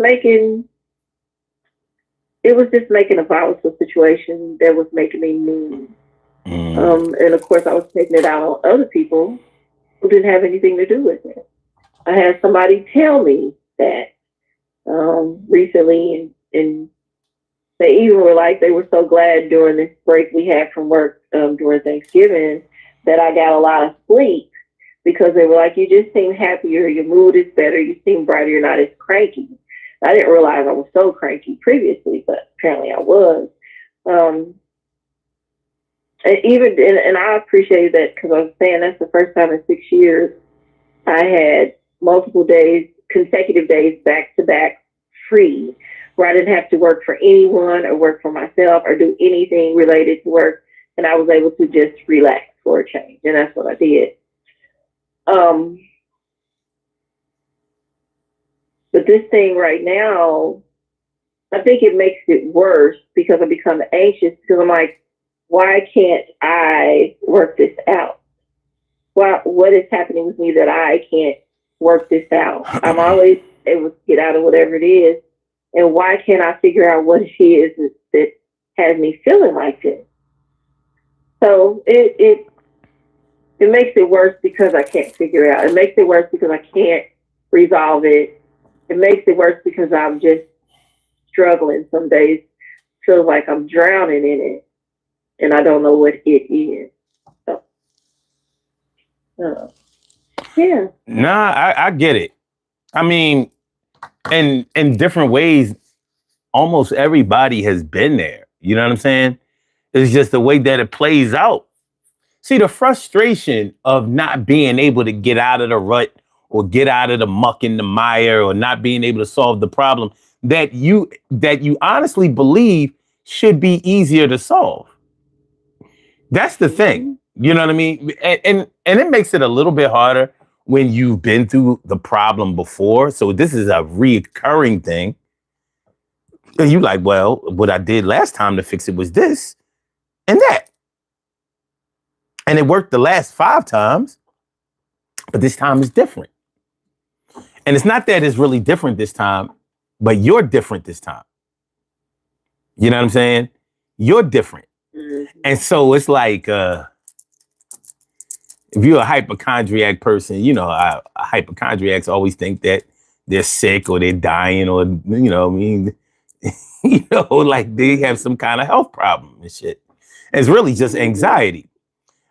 just making a volatile situation that was making me mean. And of course, I was taking it out on other people who didn't have anything to do with it. I had somebody tell me that recently, and they even were like, they were so glad during this break we had from work during Thanksgiving that I got a lot of sleep because they were like, you just seem happier, your mood is better, you seem brighter, you're not as cranky. I didn't realize I was so cranky previously, but apparently I was. And I appreciate that because I was saying that's the first time in 6 years I had multiple days, consecutive days back to back free, where I didn't have to work for anyone or work for myself or do anything related to work. And I was able to just relax for a change. And that's what I did. But this thing right now, I think it makes it worse because I become anxious because I'm like, why can't I work this out? What is happening with me that I can't work this out? I'm always able to get out of whatever it is. And why can't I figure out what it is that has me feeling like this? So it makes it worse because I can't figure it out. It makes it worse because I can't resolve it. It makes it worse because I'm just struggling. Some days feels like I'm drowning in it and I don't know what it is. So, yeah. Nah, I get it. I mean, in different ways, almost everybody has been there. You know what I'm saying? It's just the way that it plays out. See, the frustration of not being able to get out of the rut or get out of the muck and the mire or not being able to solve the problem that you honestly believe should be easier to solve. That's the thing. You know what I mean? And it makes it a little bit harder when you've been through the problem before. So this is a reoccurring thing. And you like, well, what I did last time to fix it was this and that. And it worked the last 5 times, but this time is different. And it's not that it's really different this time, but you're different this time. You know what I'm saying? You're different. And so it's like, if you're a hypochondriac person, you know, hypochondriacs always think that they're sick or they're dying or, you know, I mean, you know, like they have some kind of health problem and shit. And it's really just anxiety.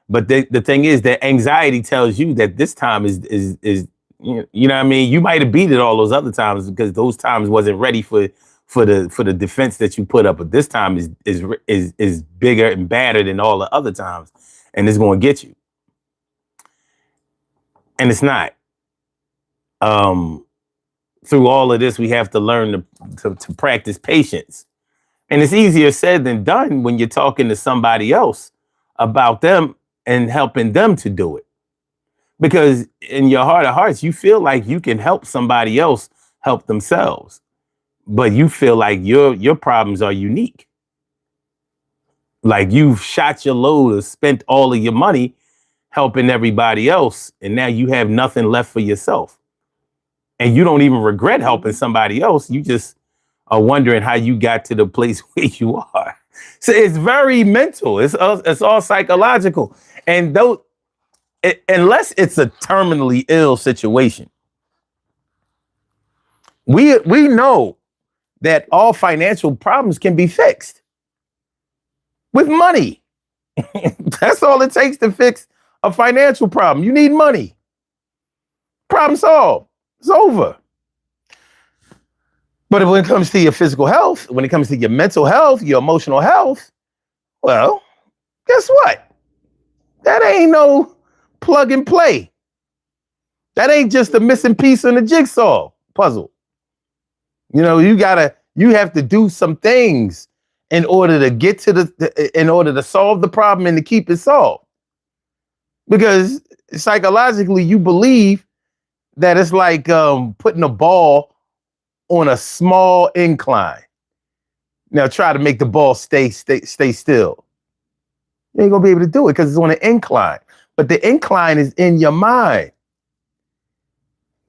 But the thing is that anxiety tells you that this time is you know what I mean? You might have beat it all those other times because those times wasn't ready for the defense that you put up. But this time is bigger and badder than all the other times, and it's going to get you. And it's not. Through all of this, we have to learn to practice patience. And it's easier said than done when you're talking to somebody else about them and helping them to do it. Because in your heart of hearts, you feel like you can help somebody else help themselves. But you feel like your problems are unique. Like you've shot your load or spent all of your money helping everybody else. And now you have nothing left for yourself. And you don't even regret helping somebody else. You just are wondering how you got to the place where you are. So it's very mental. It's all psychological. And though, unless it's a terminally ill situation, we know that all financial problems can be fixed with money. That's all it takes to fix a financial problem. You need money. Problem solved. It's over. But when it comes to your physical health, when it comes to your mental health, your emotional health, well, guess what? That ain't no plug and play. That ain't just a missing piece in the jigsaw puzzle. You know, you have to do some things in order to get to in order to solve the problem and to keep it solved. Because psychologically, you believe that it's like putting a ball on a small incline. Now try to make the ball stay still. You ain't gonna be able to do it because it's on an incline. But the incline is in your mind.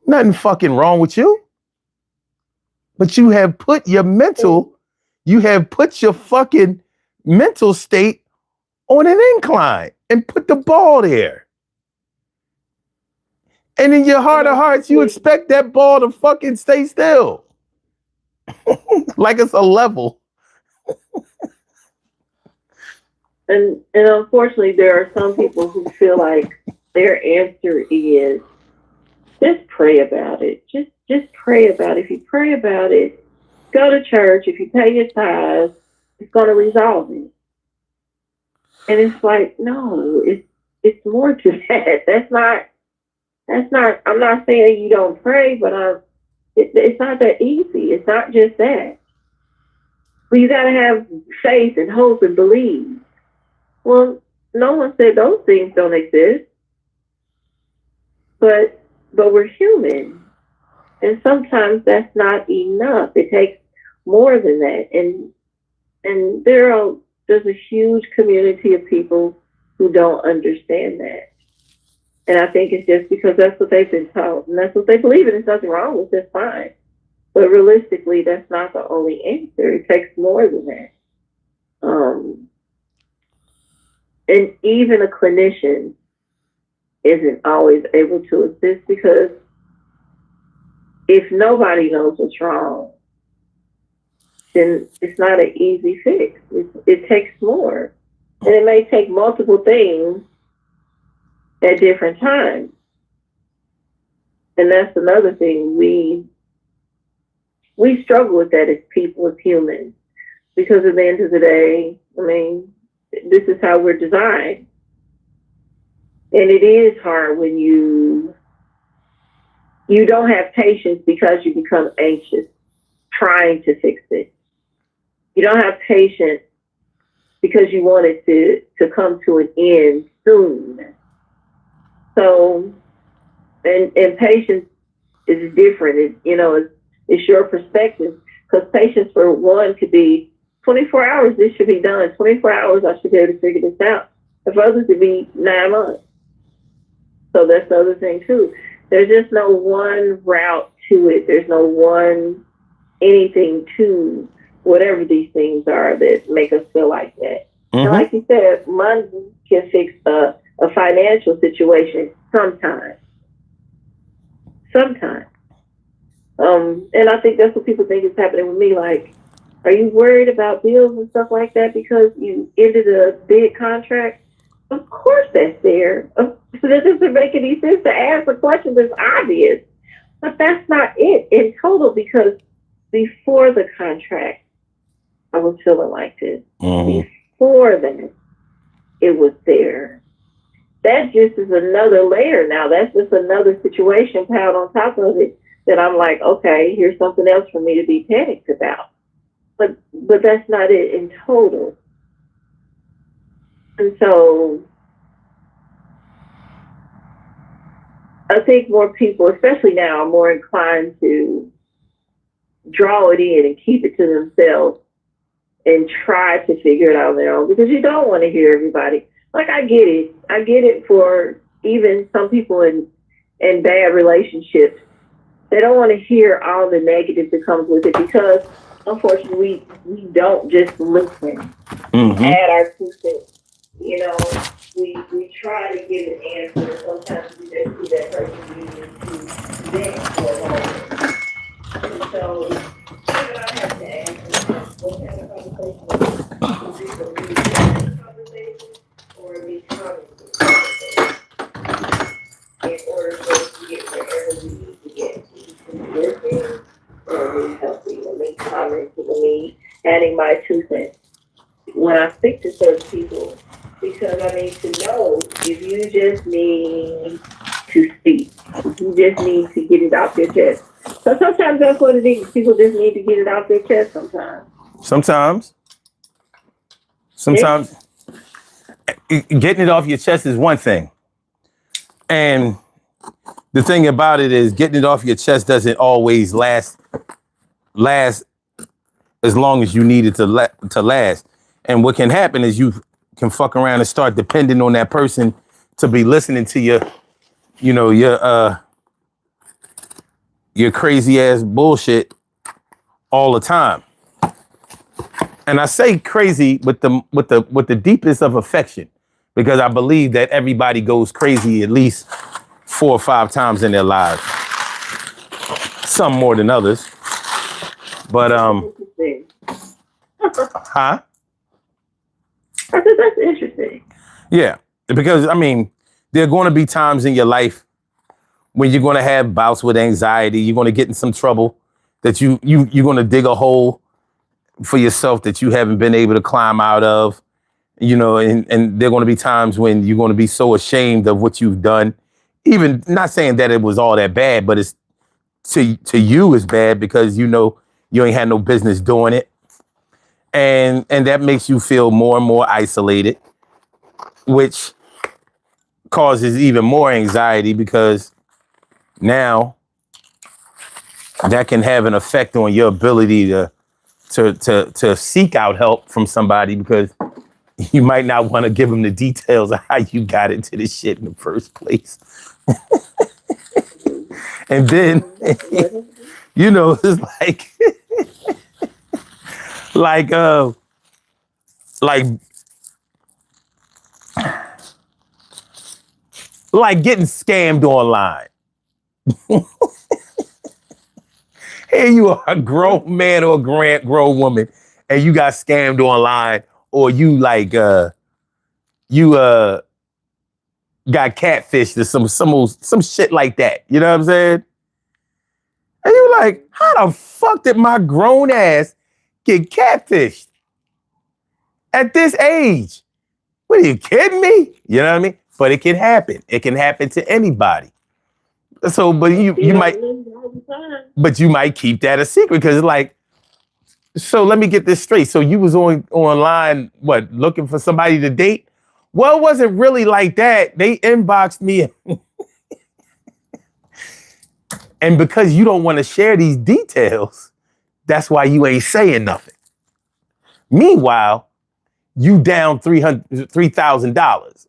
Nothing fucking wrong with you. But you have put your fucking mental state on an incline and put the ball there. And in your heart of hearts, you expect that ball to fucking stay still. Like it's a level. And unfortunately, there are some people who feel like their answer is just pray about it. Just pray about it. If you pray about it, go to church. If you pay your tithes, it's going to resolve it. And it's like, no, it's more to that. That's not. I'm not saying you don't pray, but it's not that easy. It's not just that. Well, you got to have faith and hope and believe. Well, no one said those things don't exist, but we're human, and sometimes that's not enough. It takes more than that, and there's a huge community of people who don't understand that, and I think it's just because that's what they've been taught, and that's what they believe, and there's nothing wrong with it. Fine, but realistically, that's not the only answer. It takes more than that. And even a clinician isn't always able to assist because if nobody knows what's wrong, then it's not an easy fix. It takes more. And it may take multiple things at different times. And that's another thing. We struggle with that as people, as humans, because at the end of the day, I mean, this is how we're designed. And it is hard when you You don't have patience because you become anxious trying to fix it. You don't have patience because you want it to come to an end soon. So, and patience is different. It's your perspective. Because patience for one could be 24 hours, this should be done. 24 hours, I should be able to figure this out. And for others, it'd be 9 months. So that's the other thing, too. There's just no one route to it. There's no one anything to whatever these things are that make us feel like that. Mm-hmm. And like you said, money can fix a financial situation sometimes. Sometimes. And I think that's what people think is happening with me. Like, are you worried about bills and stuff like that because you ended a big contract? Of course that's there. So that doesn't make any sense to ask a question that's obvious. But that's not it in total, because before the contract, I was feeling like this. Mm-hmm. Before that, it was there. That just is another layer now. That's just another situation piled on top of it that I'm like, okay, here's something else for me to be panicked about. But that's not it in total. And so I think more people, especially now, are more inclined to draw it in and keep it to themselves and try to figure it out on their own, because you don't want to hear everybody. Like, I get it. I get it for even some people in bad relationships. They don't want to hear all the negative that comes with it, because unfortunately we don't just listen, add our 2 cents. We try to give an answer. Sometimes we just see that person using to vent for a moment. And so I have to ask myself, what kind of conversation is this? A really good conversation or a me commenting conversation? In order for us to get wherever we need to get. Listening, or me helping, or me commenting, or me adding my 2 cents when I speak to certain people, because I need to know if you just need to speak, if you just need to get it off your chest. So sometimes that's what it is. People just need to get it off their chest sometimes. Sometimes getting it off your chest is one thing. And the thing about it is, getting it off your chest doesn't always last as long as you need it to last. And what can happen is you can fuck around and start depending on that person to be listening to your crazy ass bullshit all the time. And I say crazy with the deepest of affection, because I believe that everybody goes crazy at least 4 or 5 times in their lives. Some more than others. But huh? I think that's interesting. Yeah, because I mean, there are going to be times in your life when you're going to have bouts with anxiety. You're going to get in some trouble that you're going to dig a hole for yourself that you haven't been able to climb out of. And there are going to be times when you're going to be so ashamed of what you've done. Even not saying that it was all that bad, but it's to you it's bad because you ain't had no business doing it. And that makes you feel more and more isolated, which causes even more anxiety, because now that can have an effect on your ability to seek out help from somebody, because you might not want to give them the details of how you got into this shit in the first place. And then, it's like getting scammed online. Here you are, a grown man or a grown woman, and you got scammed online, or you got catfished or some shit like that. You know what I'm saying? And you're like, how the fuck did my grown ass get catfished at this age? What, are you kidding me? You know what I mean? But it can happen. It can happen to anybody. So, but you might keep that a secret because it's like, so let me get this straight. So you was online, what, looking for somebody to date? Well, it wasn't really like that. They inboxed me. And because you don't want to share these details, that's why you ain't saying nothing. Meanwhile, you down $3,000.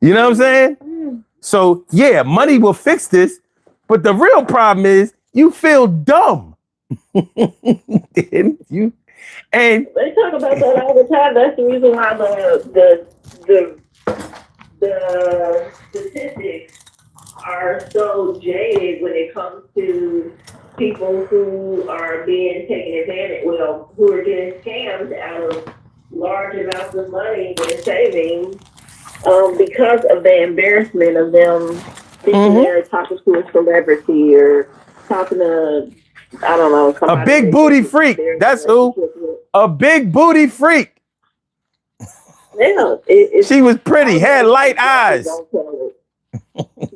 You know what I'm saying? So yeah, money will fix this, but the real problem is you feel dumb. You and they talk about that all the time. That's the reason why the statistics are so jaded when it comes to people who are being taken advantage, well, who are getting scammed out of large amounts of money they're saving because of the embarrassment of them thinking they're talking to a celebrity or talking to, I don't know, a big booty freak. That's who. A big booty freak. Yeah, she was pretty, had light eyes.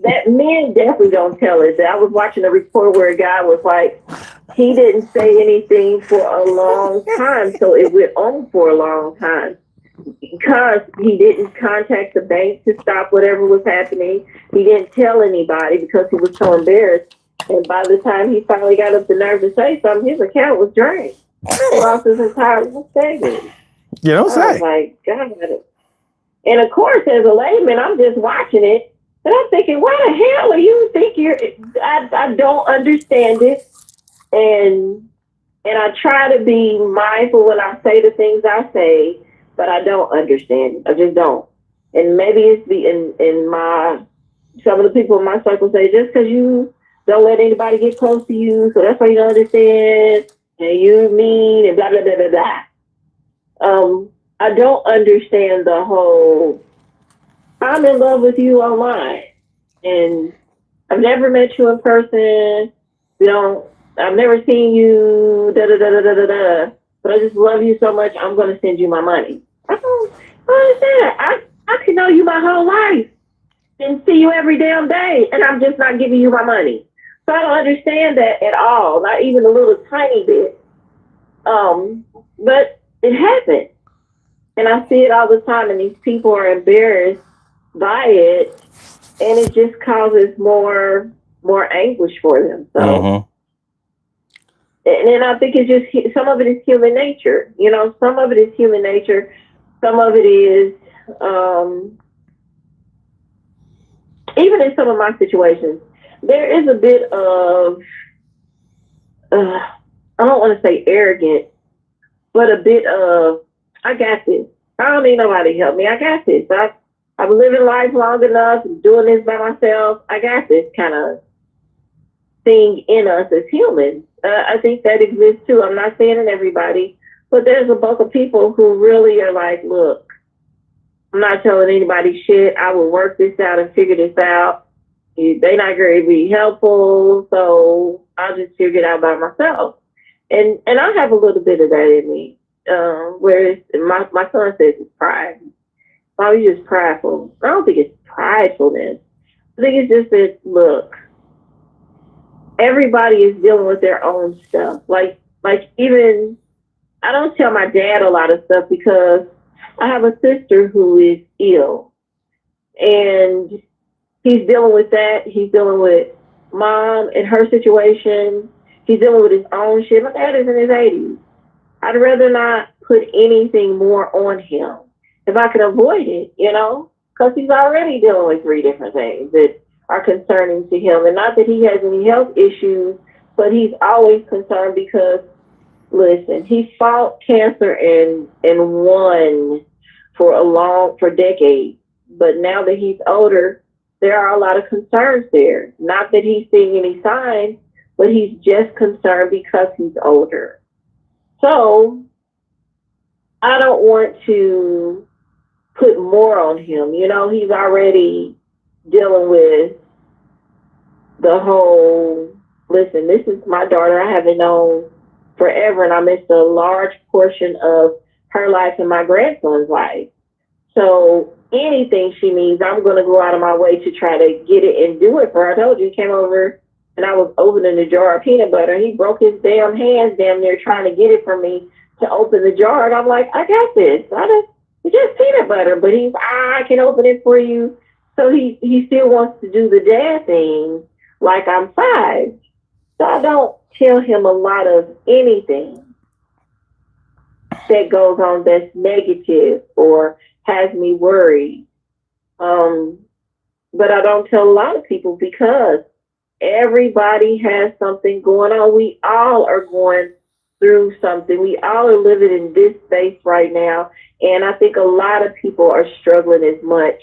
That men definitely don't tell it. I was watching a report where a guy was like, he didn't say anything for a long time, so it went on for a long time because he didn't contact the bank to stop whatever was happening. He didn't tell anybody because he was so embarrassed. And by the time he finally got up the nerve to say something, his account was drained. He lost his entire savings. You don't say. I was like, God. And of course, as a layman, I'm just watching it. And I'm thinking, why the hell are you think you're, I don't understand it. And I try to be mindful when I say the things I say, but I don't understand it. I just don't. And maybe it's some of the people in my circle say, just because you don't let anybody get close to you, so that's why you don't understand, and you mean, and blah, blah, blah, blah, blah. I don't understand the whole, I'm in love with you online, and I've never met you in person. I've never seen you, da da da da da da da. But I just love you so much. I'm going to send you my money. I don't understand. I could know you my whole life and see you every damn day, and I'm just not giving you my money. So I don't understand that at all, not even a little tiny bit. But it happens. And I see it all the time, and these people are embarrassed by it, and it just causes more anguish for them. So, and then I think it's just, some of it is human nature. You know, some of it is human nature. Some of it is, even in some of my situations, there is a bit of, I don't want to say arrogant, but a bit of, I got this. I don't need nobody to help me. I got this. I've been living life long enough, doing this by myself. I got this kind of thing in us as humans. I think that exists too. I'm not saying in everybody, but there's a bulk of people who really are like, look, I'm not telling anybody shit. I will work this out and figure this out. They're not going to be helpful, so I'll just figure it out by myself. And I have a little bit of that in me. Whereas my son says it's pride. Oh, you're just prideful. I don't think it's pridefulness. I think it's just that, look, everybody is dealing with their own stuff. Like even, I don't tell my dad a lot of stuff because I have a sister who is ill. And he's dealing with that. He's dealing with mom and her situation. He's dealing with his own shit. My dad is in his 80s. I'd rather not put anything more on him if I could avoid it, you know, because he's already dealing with 3 different things that are concerning to him. And not that he has any health issues, but he's always concerned because, listen, he fought cancer and won for decades. But now that he's older, there are a lot of concerns there. Not that he's seeing any signs, but he's just concerned because he's older. So I don't want to put more on him. You know, he's already dealing with the whole, listen, this is my daughter I haven't known forever, and I missed a large portion of her life and my grandson's life. So anything she needs, I'm going to go out of my way to try to get it and do it for her. I told you, he came over and I was opening the jar of peanut butter. He broke his damn hands damn near trying to get it from me to open the jar. And I'm like, I got this. It's just peanut butter. But I can open it for you. So he still wants to do the dad thing like I'm 5. So I don't tell him a lot of anything that goes on that's negative or has me worried. But I don't tell a lot of people because everybody has something going on. We all are going through something. We all are living in this space right now. And I think a lot of people are struggling as much,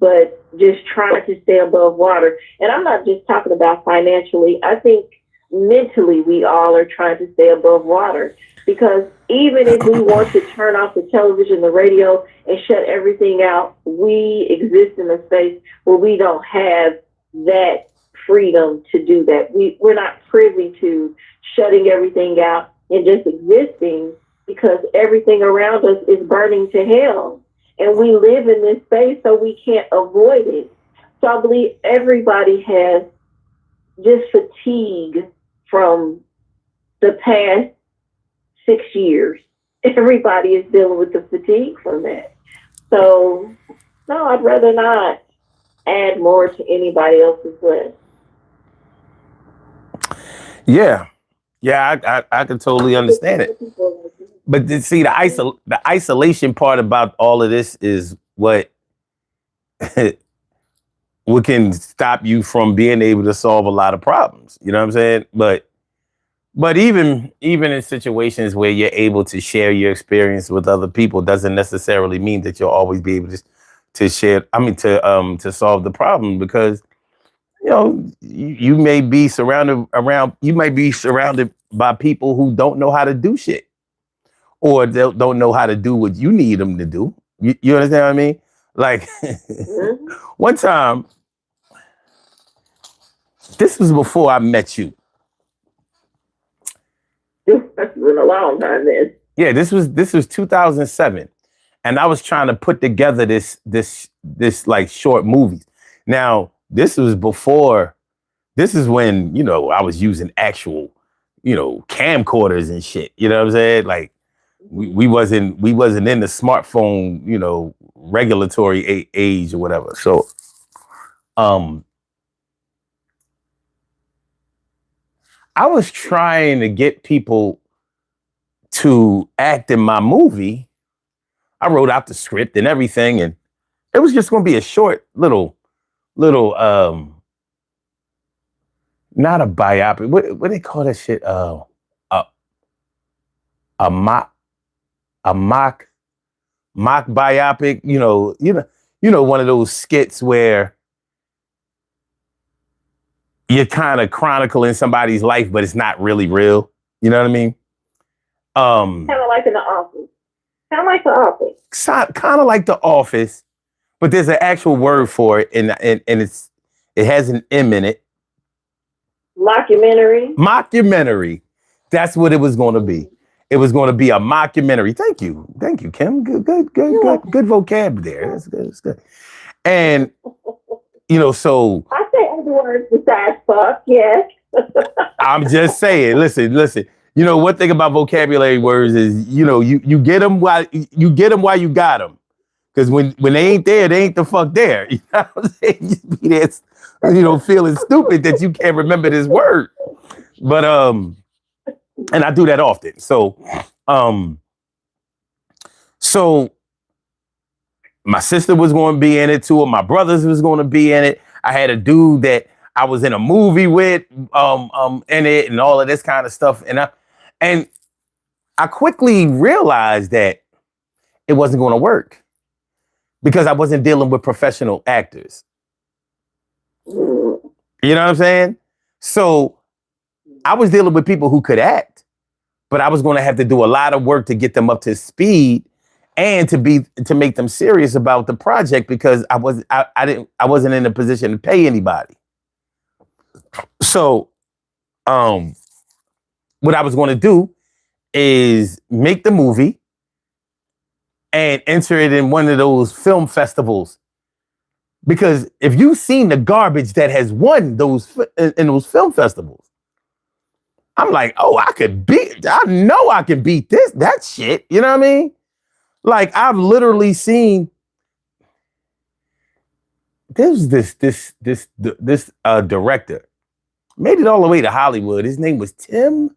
but just trying to stay above water. And I'm not just talking about financially. I think mentally we all are trying to stay above water. Because even if we want to turn off the television, the radio, and shut everything out, we exist in a space where we don't have that freedom to do that. We're not privy to shutting everything out and just existing because everything around us is burning to hell. And we live in this space, so we can't avoid it. So I believe everybody has just fatigue from the past 6 years. Everybody is dealing with the fatigue from that. So, no, I'd rather not add more to anybody else's list. Yeah. Yeah, I can totally understand it. But see, the isolation part about all of this is what what can stop you from being able to solve a lot of problems. You know what I'm saying? But even in situations where you're able to share your experience with other people doesn't necessarily mean that you'll always be able to share. I mean, to solve the problem because you may be surrounded by people who don't know how to do shit or they don't know how to do what you need them to do. You understand what I mean? Like one time, this was before I met you. That's been a long time then. Yeah, this was 2007, and I was trying to put together this like short movies. Now this was before. This is when I was using actual camcorders and shit. You know what I'm saying? Like we wasn't in the smartphone regulatory age or whatever. So I was trying to get people to act in my movie. I wrote out the script and everything, and it was just going to be a short little not a biopic. What they call that shit? A mock biopic. One of those skits where you're kind of chronicling somebody's life, but it's not really real. You know what I mean? Kind of like in The Office. Kind of like The Office. Kind of like The Office, but there's an actual word for it, and it has an M in it. Mockumentary. That's what it was going to be. It was going to be a mockumentary. Thank you, Kim. Good vocab there. That's good. That's good. And so I say other words besides fuck. Yes. I'm just saying. Listen. One thing about vocabulary words is you get them while you got them. Because when they ain't there, they ain't the fuck there. You know what I'm saying? You be there, feeling stupid that you can't remember this word. But and I do that often. So my sister was going to be in it. 2 of my brothers was going to be in it. I had a dude that I was in a movie with in it and all of this kind of stuff. And I quickly realized that it wasn't going to work because I wasn't dealing with professional actors. You know what I'm saying? So I was dealing with people who could act, but I was going to have to do a lot of work to get them up to speed and to make them serious about the project because I wasn't in a position to pay anybody. So what I was going to do is make the movie and enter it in one of those film festivals. Because if you've seen the garbage that has won those in those film festivals, I'm like, oh, I know I can beat that shit. You know what I mean? Like, I've literally seen there's this director made it all the way to Hollywood. His name was Tim.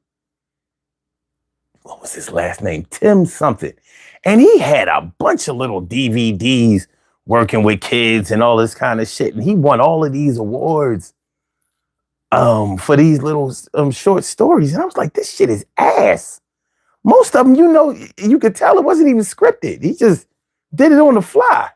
What was his last name? Tim something. And he had a bunch of little DVDs working with kids and all this kind of shit. And he won all of these awards for these little short stories. And I was like, this shit is ass. Most of them, you could tell it wasn't even scripted. He just did it on the fly.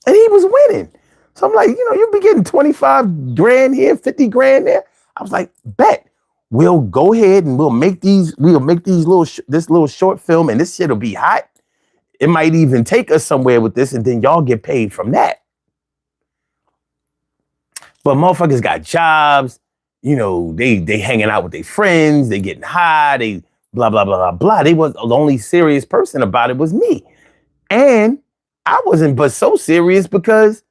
And he was winning. So I'm like, you'll be getting 25 grand here, 50 grand there. I was like, bet. We'll go ahead and we'll make these this little short film, and this shit'll be hot. It might even take us somewhere with this, and then y'all get paid from that. But motherfuckers got jobs, they hanging out with their friends, they getting high, they blah, blah, blah, blah, blah. They was the only serious person about it was me. And I wasn't but so serious because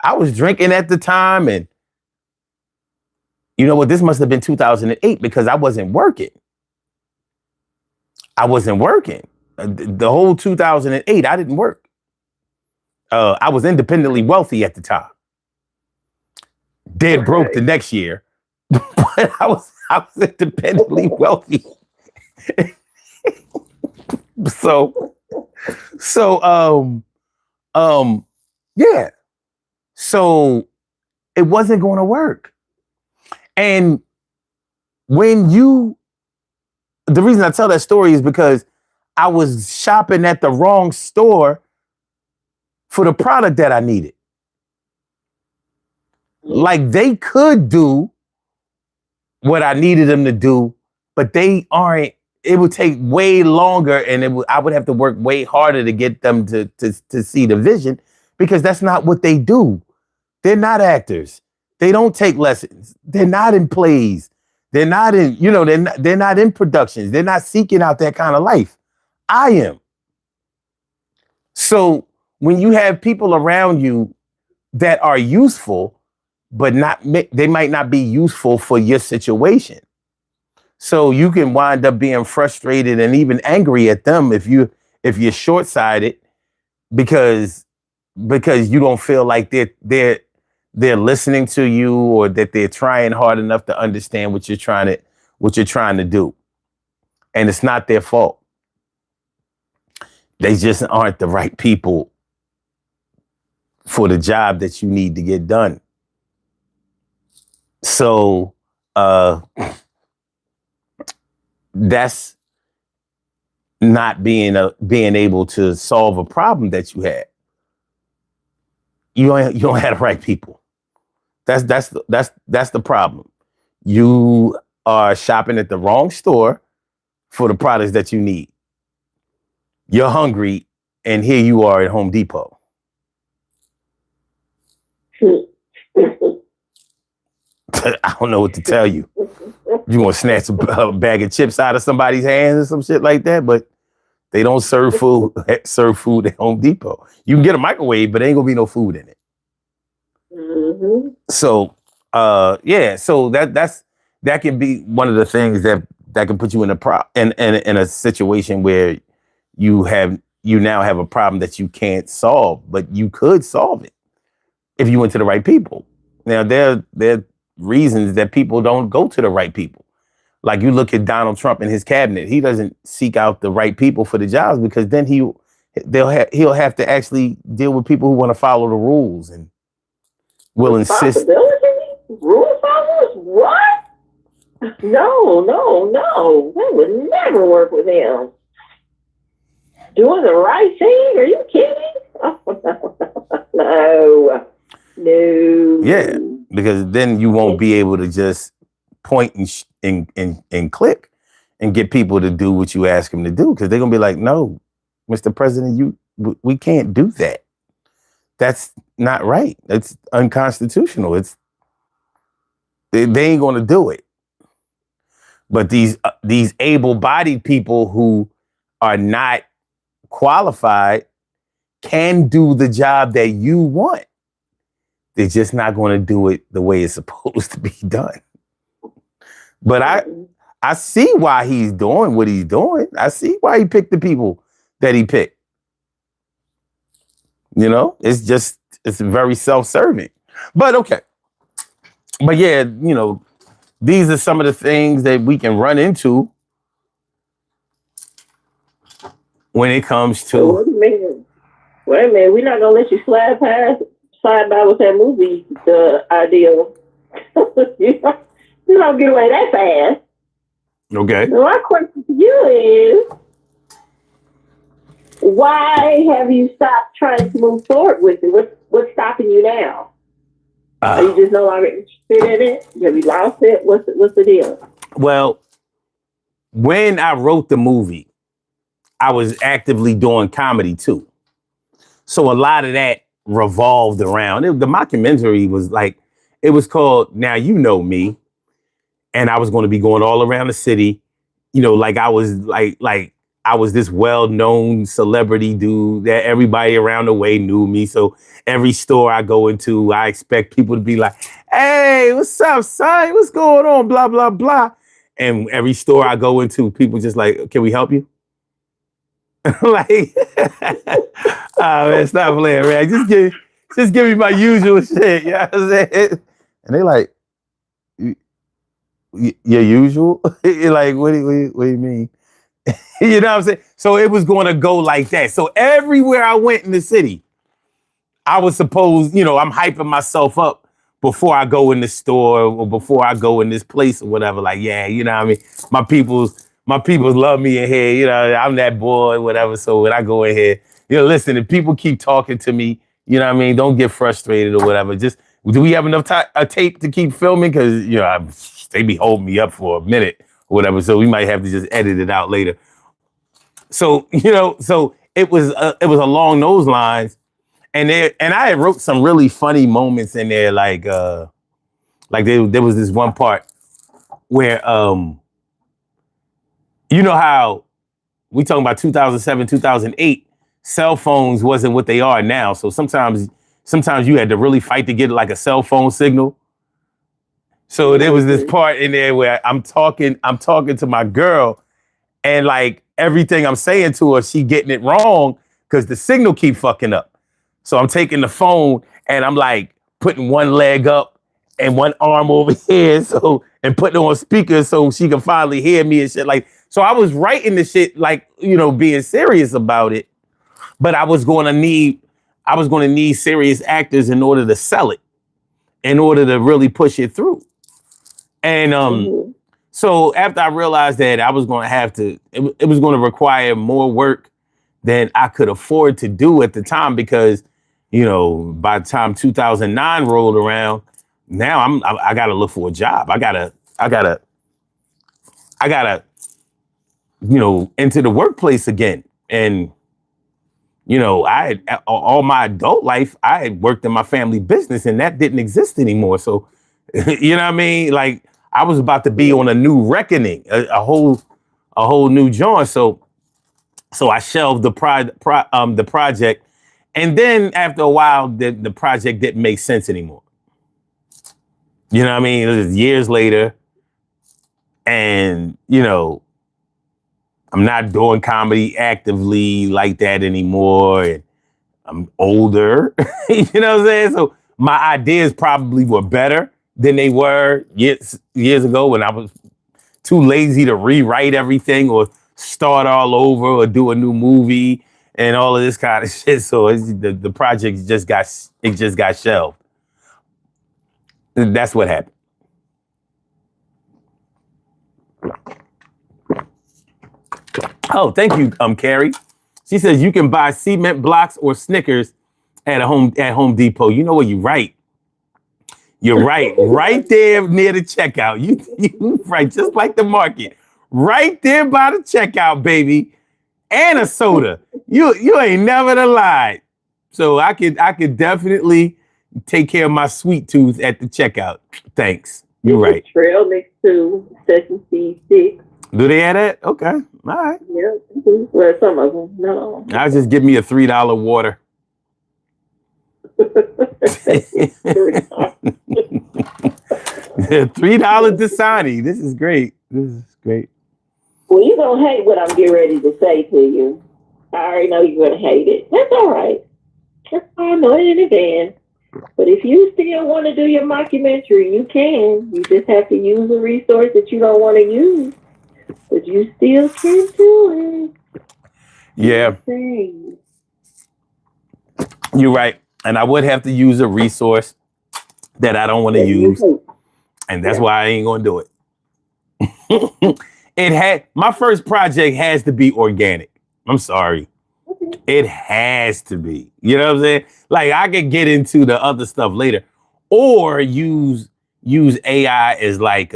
I was drinking at the time, and you know what? This must have been 2008 because I wasn't working. The whole 2008, I didn't work. I was independently wealthy at the time. Dead broke the next year, but I was independently wealthy. Yeah. So it wasn't going to work. And the reason I tell that story is because I was shopping at the wrong store for the product that I needed. Like, they could do what I needed them to do, but they aren't. It would take way longer, and I would have to work way harder to get them to see the vision, because that's not what they do. They're not actors. They don't take lessons. They're not in plays. They're not in, they're not in productions. They're not seeking out that kind of life. I am. So when you have people around you that are useful, but they might not be useful for your situation. So you can wind up being frustrated and even angry at them if you're short-sighted because you don't feel like they're listening to you, or that they're trying hard enough to understand what you're trying to do. And it's not their fault. They just aren't the right people for the job that you need to get done. So that's not being able to solve a problem that you had. You don't have the right people. That's the problem. You are shopping at the wrong store for the products that you need. You're hungry, and here you are at Home Depot. I don't know what to tell you. You want to snatch a bag of chips out of somebody's hands or some shit like that, but they don't serve food at Home Depot. You can get a microwave, but there ain't gonna be no food in it. Mm-hmm. So, so that can be one of the things that can put you in a situation where you now have a problem that you can't solve, but you could solve it if you went to the right people. Now, there are reasons that people don't go to the right people. Like, you look at Donald Trump and his cabinet, he doesn't seek out the right people for the jobs, because then he'll have to actually deal with people who want to follow the rules and will insist. Rule followers? What? No. That would never work with him. Doing the right thing? Are you kidding? Oh, no. Yeah, because then you won't be able to just point and click and get people to do what you ask them to do, because they're gonna be like, no, Mr. President, we can't do that. That's not right. That's unconstitutional. They ain't gonna do it. But these able-bodied people who are not qualified, can do the job that you want. They're just not going to do it the way it's supposed to be done. But I see why he's doing what he's doing. I see why he picked the people that he picked. You know, it's very self-serving. But okay. But yeah, you know, these are some of the things that we can run into when it comes to. Wait a minute. We're not gonna let you slide by with that movie. The idea, you don't get away that fast. Okay. So my question to you is, why have you stopped trying to move forward with it? What's stopping you now? Are you just no longer interested in it? Have you lost it? What's the deal? Well, when I wrote the movie, I was actively doing comedy too. So a lot of that revolved around the mockumentary was like, it was called Now You Know Me. And I was going to be going all around the city, you know, like I was I was this well-known celebrity dude that everybody around the way knew me. So every store I go into, I expect people to be like, hey, what's up, son? What's going on? Blah, blah, blah. And every store I go into, people just like, can we help you? Like, oh man, stop playing, man. Just give me my usual shit. You know what I'm saying? And they like, your usual? You're like, what do you mean? You know what I'm saying? So it was going to go like that. So everywhere I went in the city, I was supposed, you know, I'm hyping myself up before I go in the store or before I go in this place or whatever. Like, yeah, you know what I mean? My peoples love me in here. You know, I'm that boy, whatever. So when I go in here, you know, listen, if people keep talking to me, you know what I mean? Don't get frustrated or whatever. Just, do we have enough tape to keep filming? Because, you know, they be holding me up for a minute or whatever. So we might have to just edit it out later. So, you know, so it was along those lines. And I had wrote some really funny moments in there. Like there was this one part where, you know how we talking about 2007, 2008, cell phones wasn't what they are now. So sometimes you had to really fight to get like a cell phone signal. So there was this part in there where I'm talking to my girl, and like everything I'm saying to her, she getting it wrong because the signal keep fucking up. So I'm taking the phone and I'm like putting one leg up and one arm over here, and putting it on speaker so she can finally hear me and shit. Like, so I was writing the shit like, you know, being serious about it, but I was going to need serious actors in order to sell it, in order to really push it through. And so after I realized that I was going to have to, it was going to require more work than I could afford to do at the time, because, you know, by the time 2009 rolled around, now I got to look for a job. I gotta, you know, enter the workplace again. And, you know, all my adult life, I had worked in my family business, and that didn't exist anymore. So, you know what I mean? Like, I was about to be on a new reckoning, a whole new joint. So I shelved the project, and then after a while, the project didn't make sense anymore. You know what I mean? It was years later, and you know, I'm not doing comedy actively like that anymore, and I'm older. You know what I'm saying? So my ideas probably were better than they were years ago, when I was too lazy to rewrite everything or start all over or do a new movie and all of this kind of shit. So the project just got shelved. That's what happened. Oh, thank you, Carrie. She says you can buy cement blocks or Snickers at Home Depot. You know what? You're right. You're right. Right there near the checkout. You right, just like the market. Right there by the checkout, baby. And a soda. You ain't never lied. So I could definitely take care of my sweet tooth at the checkout. Thanks. You're right. Trail mix 2, sesame seed 6. Do they have that? Okay. All right. Yeah. Well, some of them, no. I'll just give me a $3 water. $3 Dasani. This is great. This is great. Well, you're going to hate what I'm getting ready to say to you. I already know you're going to hate it. That's all right. I know it in advance. But if you still want to do your mockumentary, you can. You just have to use a resource that you don't want to use. But you still can do it. Yeah. You're right. And I would have to use a resource that I don't want to use. And that's why I ain't going to do it. My first project has to be organic. I'm sorry. It has to be. You know what I'm saying? Like I could get into the other stuff later or use AI as like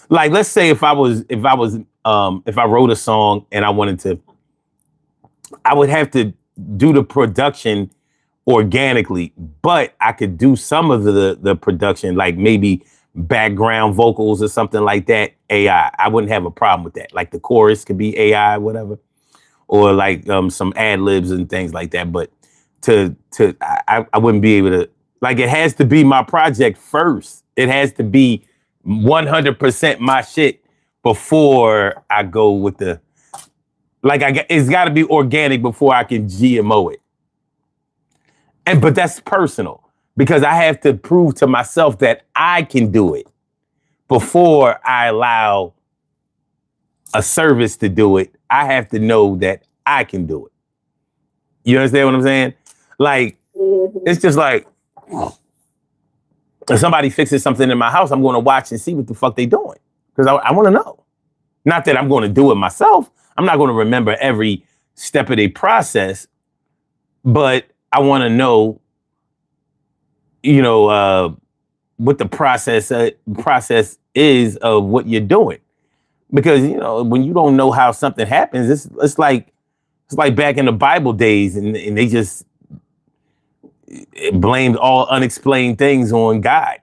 let's say if I wrote a song and I would have to do the production organically, but I could do some of the production, like maybe background vocals or something like that. AI. I wouldn't have a problem with that. Like the chorus could be AI, whatever. Or like some ad libs and things like that. But I wouldn't be able to, like, it has to be my project first. It has to be 100% my shit before I go with it's got to be organic before I can GMO it. But that's personal because I have to prove to myself that I can do it before I allow a service to do it. I have to know that I can do it. You understand what I'm saying? Like, it's just like, if somebody fixes something in my house, I'm going to watch and see what the fuck they doing. Because I want to know. Not that I'm going to do it myself. I'm not going to remember every step of the process. But I want to know, what the process is of what you're doing. Because, when you don't know how something happens, it's like back in the Bible days and they just blamed all unexplained things on God.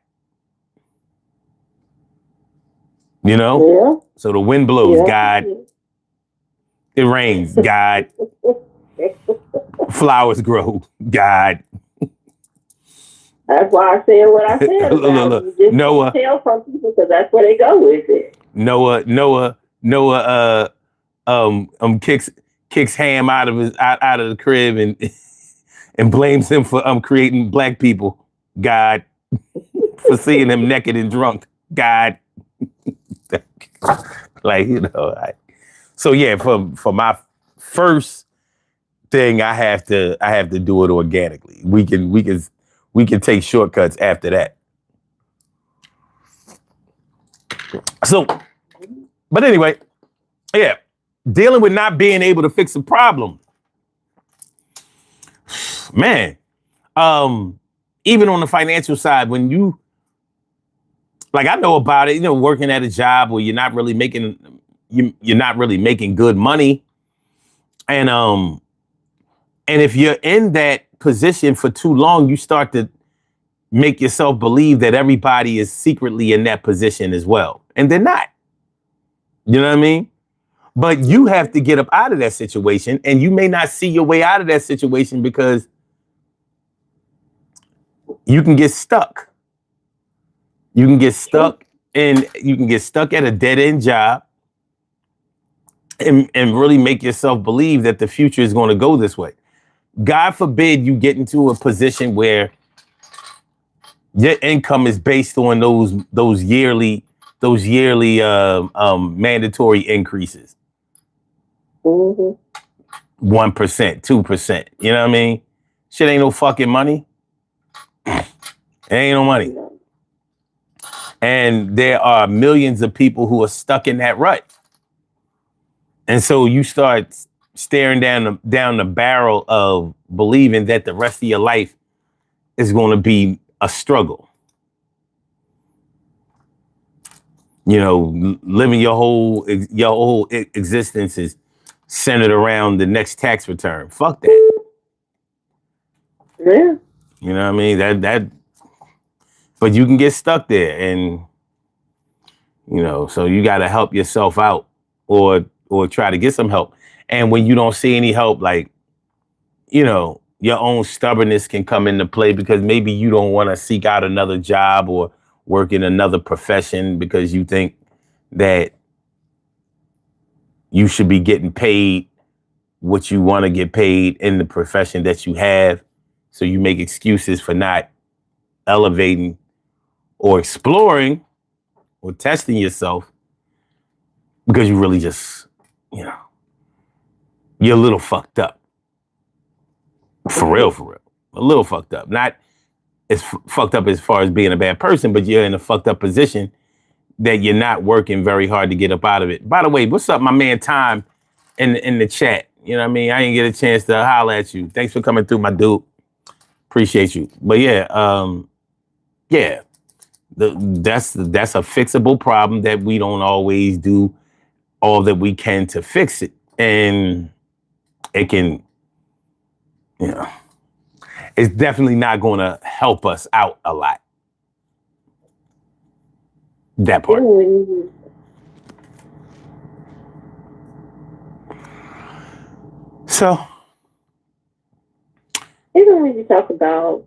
Yeah. So the wind blows, God. It rains, God. Flowers grow, God. That's why I said what I said. Look. You just Noah. Tell from people because that's where they go with it. Noah kicks Ham out of the crib and blames him for creating black people. God, for seeing him naked and drunk. God. So yeah, for my first thing, I have to do it organically. We can take shortcuts after that. So, but anyway, yeah, dealing with not being able to fix a problem, man. Even on the financial side, when you, like, I know about it, working at a job where you're not really making good money, and if you're in that position for too long, you start to make yourself believe that everybody is secretly in that position as well, and they're not. You know what I mean? But you have to get up out of that situation, and you may not see your way out of that situation because you can get stuck. You can get stuck at a dead-end job and really make yourself believe that the future is going to go this way. God forbid you get into a position where your income is based on those yearly mandatory increases. 1%, 2%. You know what I mean? Shit ain't no fucking money. It ain't no money. And there are millions of people who are stuck in that rut. And so you start staring down the barrel of believing that the rest of your life is going to be a struggle. Living your whole existence is centered around the next tax return. Fuck that. Yeah. You know what I mean? That but you can get stuck there, and So you got to help yourself out or try to get some help. And when you don't see any help, like, your own stubbornness can come into play because maybe you don't want to seek out another job or work in another profession because you think that you should be getting paid what you want to get paid in the profession that you have. So you make excuses for not elevating or exploring or testing yourself because you really just, you're a little fucked up. For real. A little fucked up. Not as fucked up as far as being a bad person, but you're in a fucked up position that you're not working very hard to get up out of it. By the way, what's up, my man Time in the chat? You know what I mean? I didn't get a chance to holler at you. Thanks for coming through, my dude. Appreciate you. But yeah, that's a fixable problem that we don't always do all that we can to fix it. And it can, it's definitely not going to help us out a lot. That part. So, even when you talk about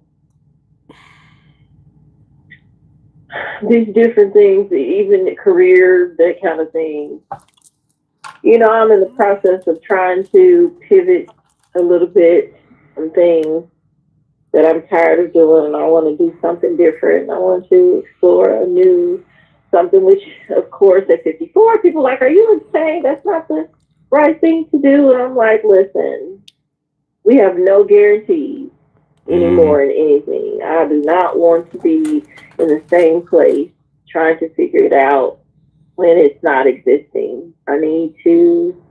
these different things, even the career, that kind of thing, I'm in the process of trying to pivot a little bit from things that I'm tired of doing, and I want to do something different. I want to explore a new something, which, of course, at 54, people are like, are you insane? That's not the right thing to do. And I'm like, listen, we have no guarantees anymore in anything. I do not want to be in the same place trying to figure it out when it's not existing. I need to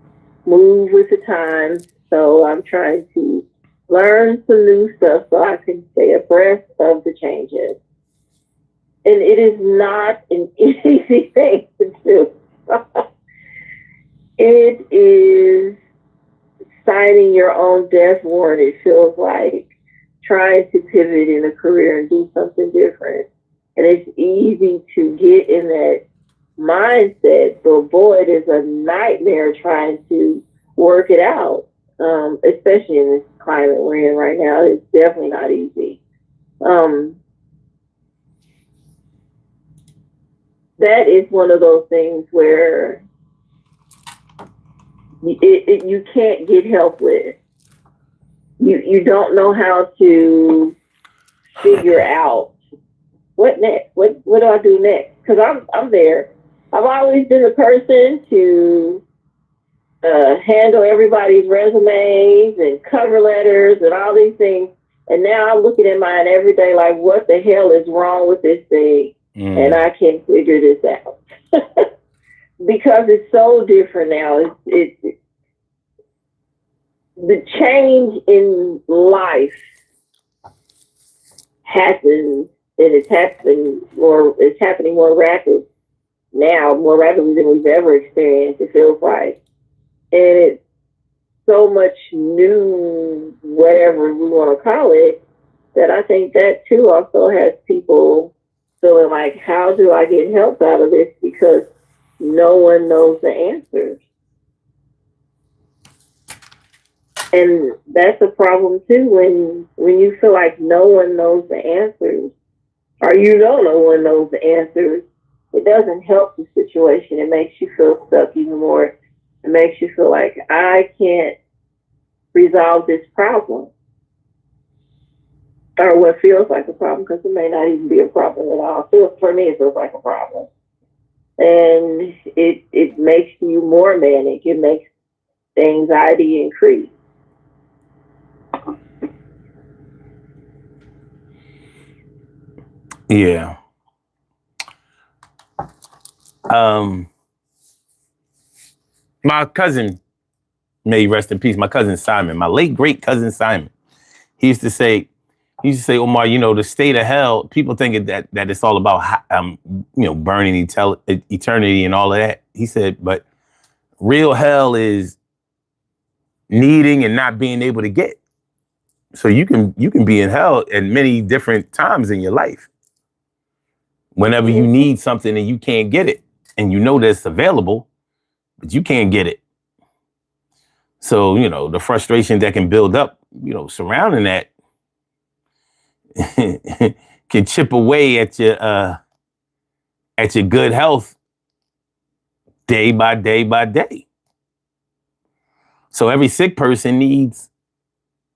move with the times. So I'm trying to learn some new stuff so I can stay abreast of the changes. And it is not an easy thing to do. It is signing your own death warrant. It feels like trying to pivot in a career and do something different. And it's easy to get in that mindset, but boy, it is a nightmare trying to work it out, especially in this climate we're in right now. It's definitely not easy. That is one of those things where you can't get help with. You don't know how to figure out what next. What do I do next? Because I'm there. I've always been the person to handle everybody's resumes and cover letters and all these things. And now I'm looking at mine every day like, what the hell is wrong with this thing? And I can't figure this out. Because it's so different now. It's the change in life happens, and it's happening more rapid now, more rapidly than we've ever experienced, it feels like. And it's so much new, whatever we want to call it, that I think that too also has people feeling like, how do I get help out of this? Because no one knows the answers. And that's a problem too, when you feel like no one knows the answers, or no one knows the answers, it doesn't help the situation. It makes you feel stuck even more. It makes you feel like I can't resolve this problem, or what feels like a problem, because it may not even be a problem at all. For me, it feels like a problem. And it makes you more manic. It makes the anxiety increase. Yeah. My cousin, may he rest in peace, my cousin Simon, my late great cousin Simon, he used to say, Omar, the state of hell, people think that it's all about, burning eternity and all of that. He said, but real hell is needing and not being able to get. So you can be in hell at many different times in your life. Whenever you need something and you can't get it. and you know that it's available, but you can't get it. So, the frustration that can build up, surrounding that can chip away at your good health day by day by day. So every sick person needs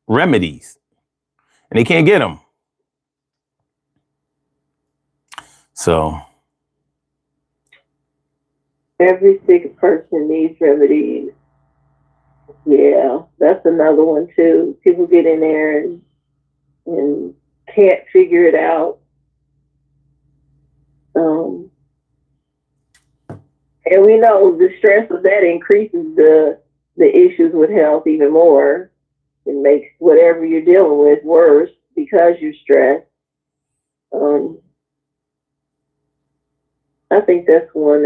remedies, and they can't get them. So every sick person needs remedies. Yeah, that's another one too. People get in there and can't figure it out. And we know the stress of that increases the issues with health even more. It makes whatever you're dealing with worse because you're stressed. I think that's one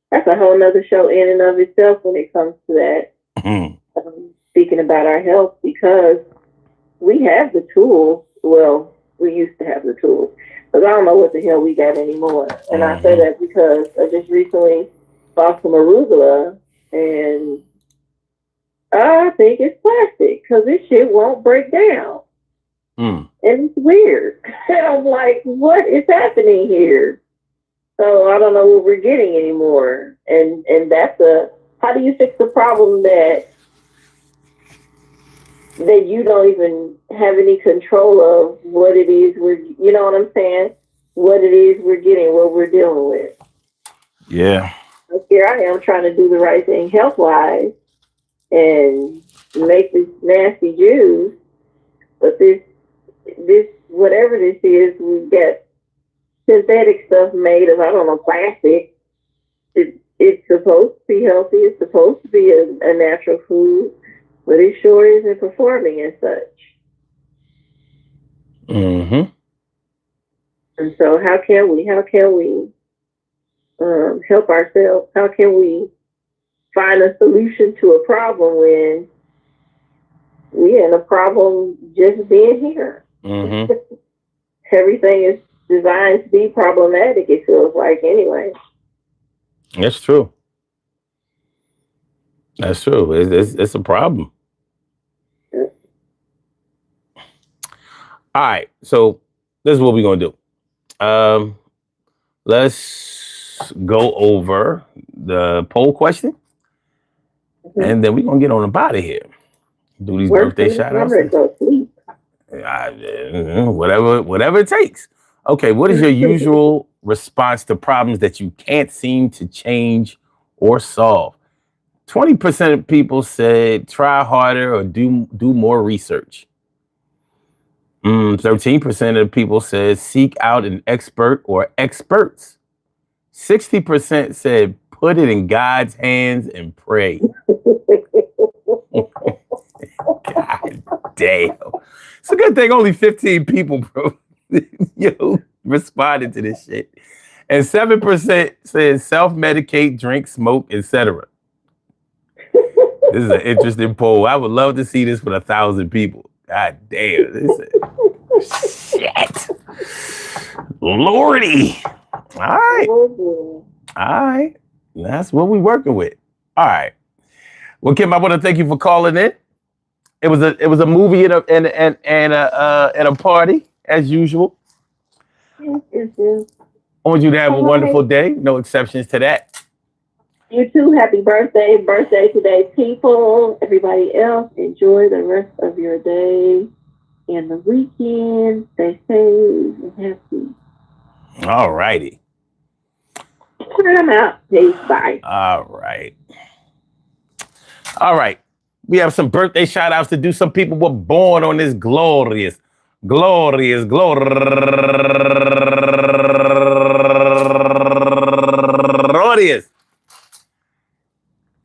that's a whole nother show in and of itself when it comes to that. Speaking about our health, because we have the tools. Well, we used to have the tools, but I don't know what the hell we got anymore. And I say that because I just recently bought some arugula, and I think it's plastic because this shit won't break down. And it's weird. And I'm like, what is happening here? So I don't know what we're getting anymore. And that's how do you fix the problem that you don't even have any control of what it is you know what I'm saying? What it is we're getting, what we're dealing with. Yeah. So here I am trying to do the right thing health-wise and make this nasty juice. But this, whatever this is, we get synthetic stuff made of, I don't know, plastic. It's supposed to be healthy. It's supposed to be a natural food, but it sure isn't performing as such. And so how can we help ourselves? How can we find a solution to a problem when we're in a problem just being here? Everything is designed to be problematic, it feels like, anyway. That's true. That's true. It's a problem. Yeah. All right. So this is what we're going to do. Let's go over the poll question, and then we're going to get on about it here. Do these birthday shout outs. Whatever it takes. Okay, what is your usual response to problems that you can't seem to change or solve? 20% of people said try harder or do more research. 13% of people said seek out an expert or experts. 60% said put it in God's hands and pray. God damn. It's a good thing only 15 people, bro, responded to this shit. And 7% said self-medicate, drink, smoke, etc. This is an interesting poll. I would love to see this with 1,000 people. God damn. This is shit. Lordy. All right. All right. That's what we're working with. All right. Well, Kim, I want to thank you for calling in. It was a movie and a party as usual. Yes. I want you to have a wonderful day. No exceptions to that. You too. Happy birthday today, people. Everybody else, enjoy the rest of your day and the weekend. Stay safe and happy. All righty. I'm out. Peace. Bye. All right. We have some birthday shout outs to do. Some people were born on this glorious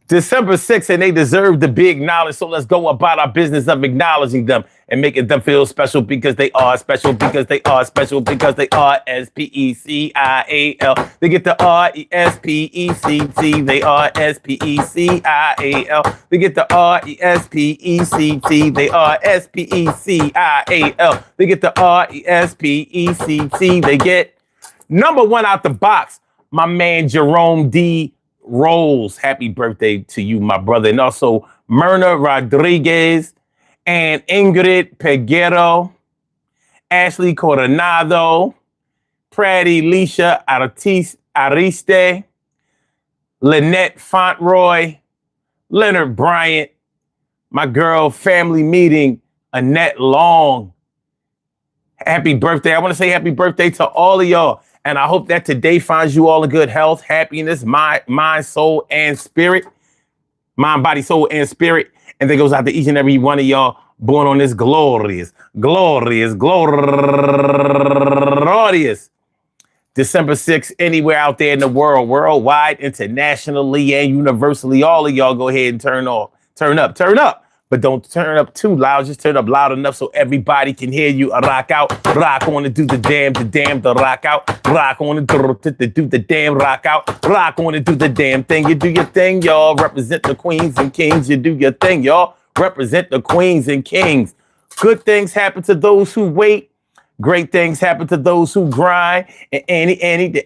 December 6th, and they deserve to be acknowledged. So let's go about our business of acknowledging them and making them feel special because they are special, because they are special, because they are SPECIAL. They get the RESPECT. They are SPECIAL. They get the RESPECT. They are SPECIAL. They get the RESPECT. They get number one out the box. My man Jerome D. Rolls, happy birthday to you, my brother. And also Myrna Rodriguez and Ingrid Peguero, Ashley Coronado, Pratty Leisha Ariste, Lynette Fontroy, Leonard Bryant, my girl family meeting, Annette Long. Happy birthday. I want to say happy birthday to all of y'all. And I hope that today finds you all in good health, happiness, mind, soul, and spirit. Mind, body, soul, and spirit. And that goes out to each and every one of y'all born on this glorious December 6th, anywhere out there in the world, worldwide, internationally, and universally. All of y'all go ahead and turn up. But don't turn up too loud. Just turn up loud enough so everybody can hear you. Rock out, rock on and do the damn, the rock out. Rock on and do the damn, rock out. Rock on and do the damn thing. You do your thing, y'all. Represent the queens and kings. You do your thing, y'all. Represent the queens and kings. Good things happen to those who wait. Great things happen to those who grind. And anything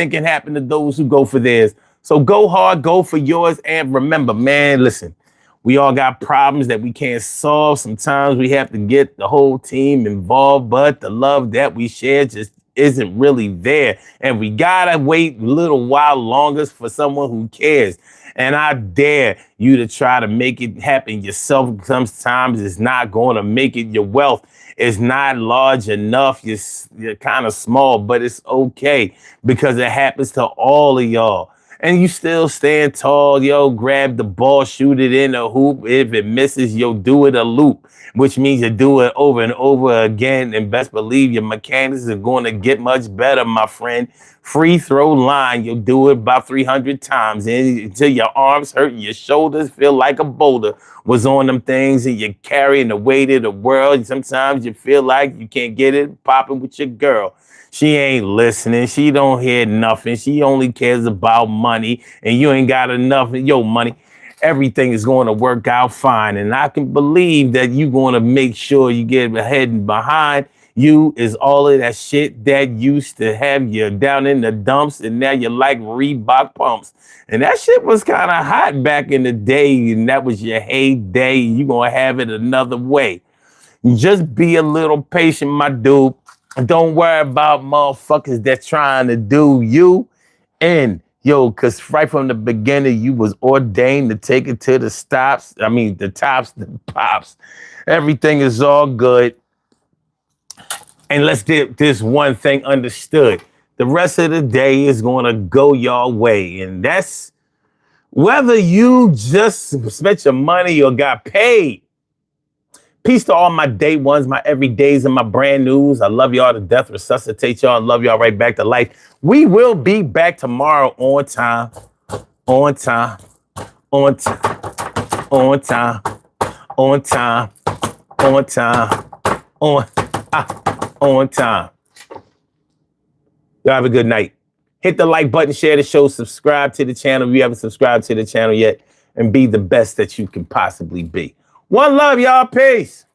can happen to those who go for theirs. So go hard, go for yours. And remember, man, listen, we all got problems that we can't solve. Sometimes we have to get the whole team involved, but the love that we share just isn't really there. And we gotta wait a little while longer for someone who cares. And I dare you to try to make it happen yourself. Sometimes it's not going to make it. Your wealth is not large enough. You're kind of small, but it's okay because it happens to all of y'all. And you still stand tall, yo, grab the ball, shoot it in a hoop. If it misses, yo, do it a loop, which means you do it over and over again. And best believe your mechanics are going to get much better, my friend. Free throw line, you'll do it about 300 times until your arms hurt and your shoulders feel like a boulder was on them things and you're carrying the weight of the world. Sometimes you feel like you can't get it popping with your girl. She ain't listening. She don't hear nothing. She only cares about money and you ain't got enough of your money. Everything is going to work out fine. And I can believe that you're going to make sure you get ahead and behind you is all of that shit that used to have you down in the dumps. And now you're like Reebok pumps. And that shit was kind of hot back in the day. And that was your heyday. You're going to have it another way. Just be a little patient, my dude. Don't worry about motherfuckers that's trying to do you in. Yo, because right from the beginning, you was ordained to take it to the stops. I mean, the tops, the pops. Everything is all good. And let's get this one thing understood. The rest of the day is going to go your way. And that's whether you just spent your money or got paid. Peace to all my day ones, my everydays, and my brand news. I love y'all to death, resuscitate y'all, and love y'all right back to life. We will be back tomorrow on time, on time, on time, on time, on time, on time, on time. Y'all have a good night. Hit the like button, share the show, subscribe to the channel if you haven't subscribed to the channel yet, and be the best that you can possibly be. One love, y'all. Peace.